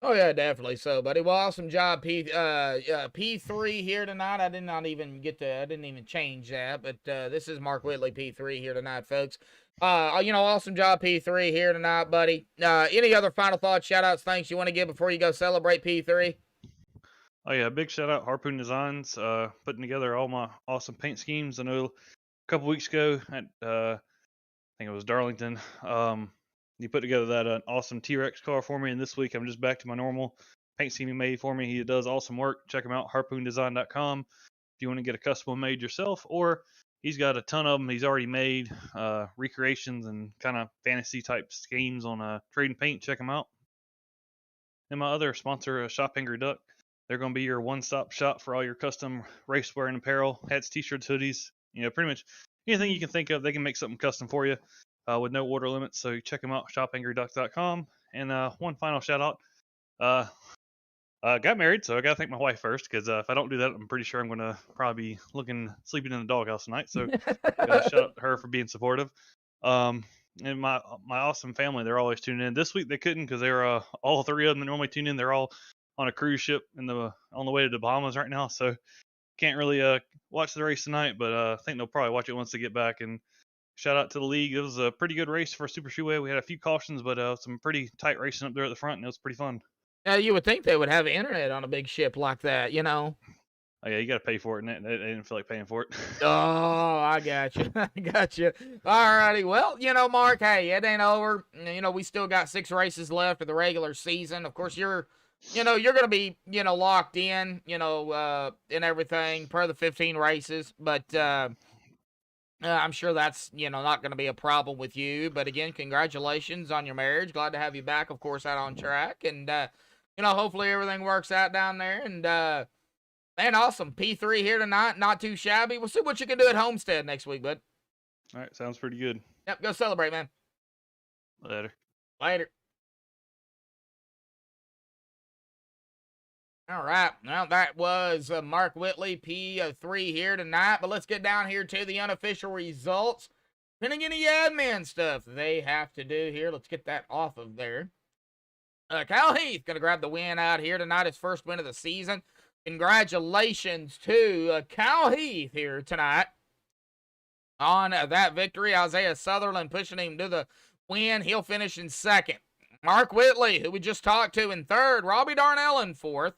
Oh yeah, definitely. So, buddy, well, awesome job, P3 here tonight. I didn't even change that, but this is Mark Whitley, P3 here tonight, folks. Awesome job, P3 here tonight, buddy. Any other final thoughts, shout outs, thanks you want to give before you go celebrate, P3? Oh yeah, big shout out Harpoon Designs, putting together all my awesome paint schemes. I know a couple weeks ago at I think it was Darlington. He put together that awesome T-Rex car for me, and this week I'm just back to my normal paint scheme he made for me. He does awesome work. Check him out, harpoondesign.com, if you want to get a custom one made yourself, or he's got a ton of them he's already made, recreations and kind of fantasy type schemes on trade and paint. Check him out. And my other sponsor, Shop Angry Duck, they're going to be your one-stop shop for all your custom racewear and apparel, hats, t-shirts, hoodies, pretty much anything you can think of. They can make something custom for you. With no order limits, so check them out, shopangryduck.com. And one final shout out. Got married, so I gotta thank my wife first, because if I don't do that, I'm pretty sure I'm gonna probably be sleeping in the doghouse tonight. So shout out to her for being supportive. And my awesome family, they're always tuning in. This week they couldn't because they were all three of them that normally tune in. They're all on a cruise ship on the way to the Bahamas right now, so can't really watch the race tonight. But I think they'll probably watch it once they get back. And shout out to the league. It was a pretty good race for Superspeedway. We had a few cautions, but some pretty tight racing up there at the front, and it was pretty fun. You would think they would have internet on a big ship like that, Oh yeah, you got to pay for it, and they didn't feel like paying for it. Oh, I got you. I got you. All righty. Well, Mark, hey, it ain't over. We still got 6 races left of the regular season. Of course, you're going to be, locked in, in everything per the 15 races, but I'm sure that's, not going to be a problem with you. But again, congratulations on your marriage. Glad to have you back, of course, out on track. And, hopefully everything works out down there. And, man, awesome. P3 here tonight. Not too shabby. We'll see what you can do at Homestead next week, bud. All right. Sounds pretty good. Yep. Go celebrate, man. Later. All right, well, that was Mark Whitley, P3 here tonight, but let's get down here to the unofficial results. Depending any admin stuff they have to do here, let's get that off of there. Kyle Heath going to grab the win out here tonight, his first win of the season. Congratulations to Kyle Heath here tonight on that victory. Isaiah Sutherland pushing him to the win. He'll finish in second. Mark Whitley, who we just talked to, in third. Robbie Darnell in fourth.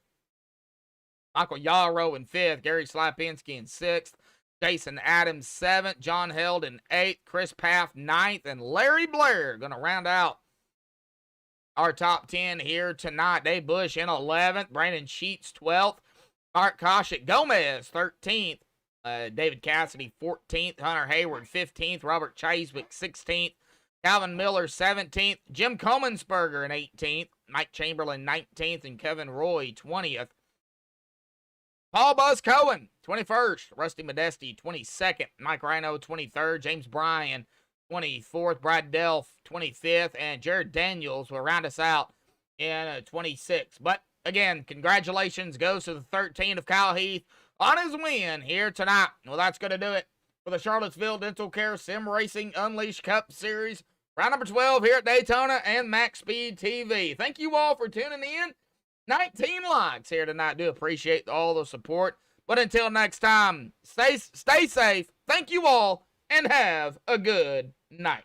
Michael Yarrow in 5th, Gary Slapinski in 6th, Jason Adams 7th, John Held in 8th, Chris Paff 9th, and Larry Blair going to round out our top 10 here tonight. Dave Bush in 11th, Brandon Sheets 12th, Mark Koshik Gomez 13th, David Cassidy 14th, Hunter Hayward 15th, Robert Chaswick 16th, Calvin Miller 17th, Jim Comensberger in 18th, Mike Chamberlain 19th, and Kevin Roy 20th. Paul Buzz Cohen, 21st. Rusty Modesti, 22nd. Mike Rhino, 23rd. James Bryan, 24th. Brad Delph, 25th. And Jared Daniels will round us out in 26th. But, again, congratulations goes to the 13 of Kyle Heath on his win here tonight. Well, that's going to do it for the Charlottesville Dental Care Sim Racing Unleashed Cup Series. Round number 12 here at Daytona and MaxspeedTV. Thank you all for tuning in. 19 likes here tonight. Do appreciate all the support. But until next time, stay safe. Thank you all, and have a good night.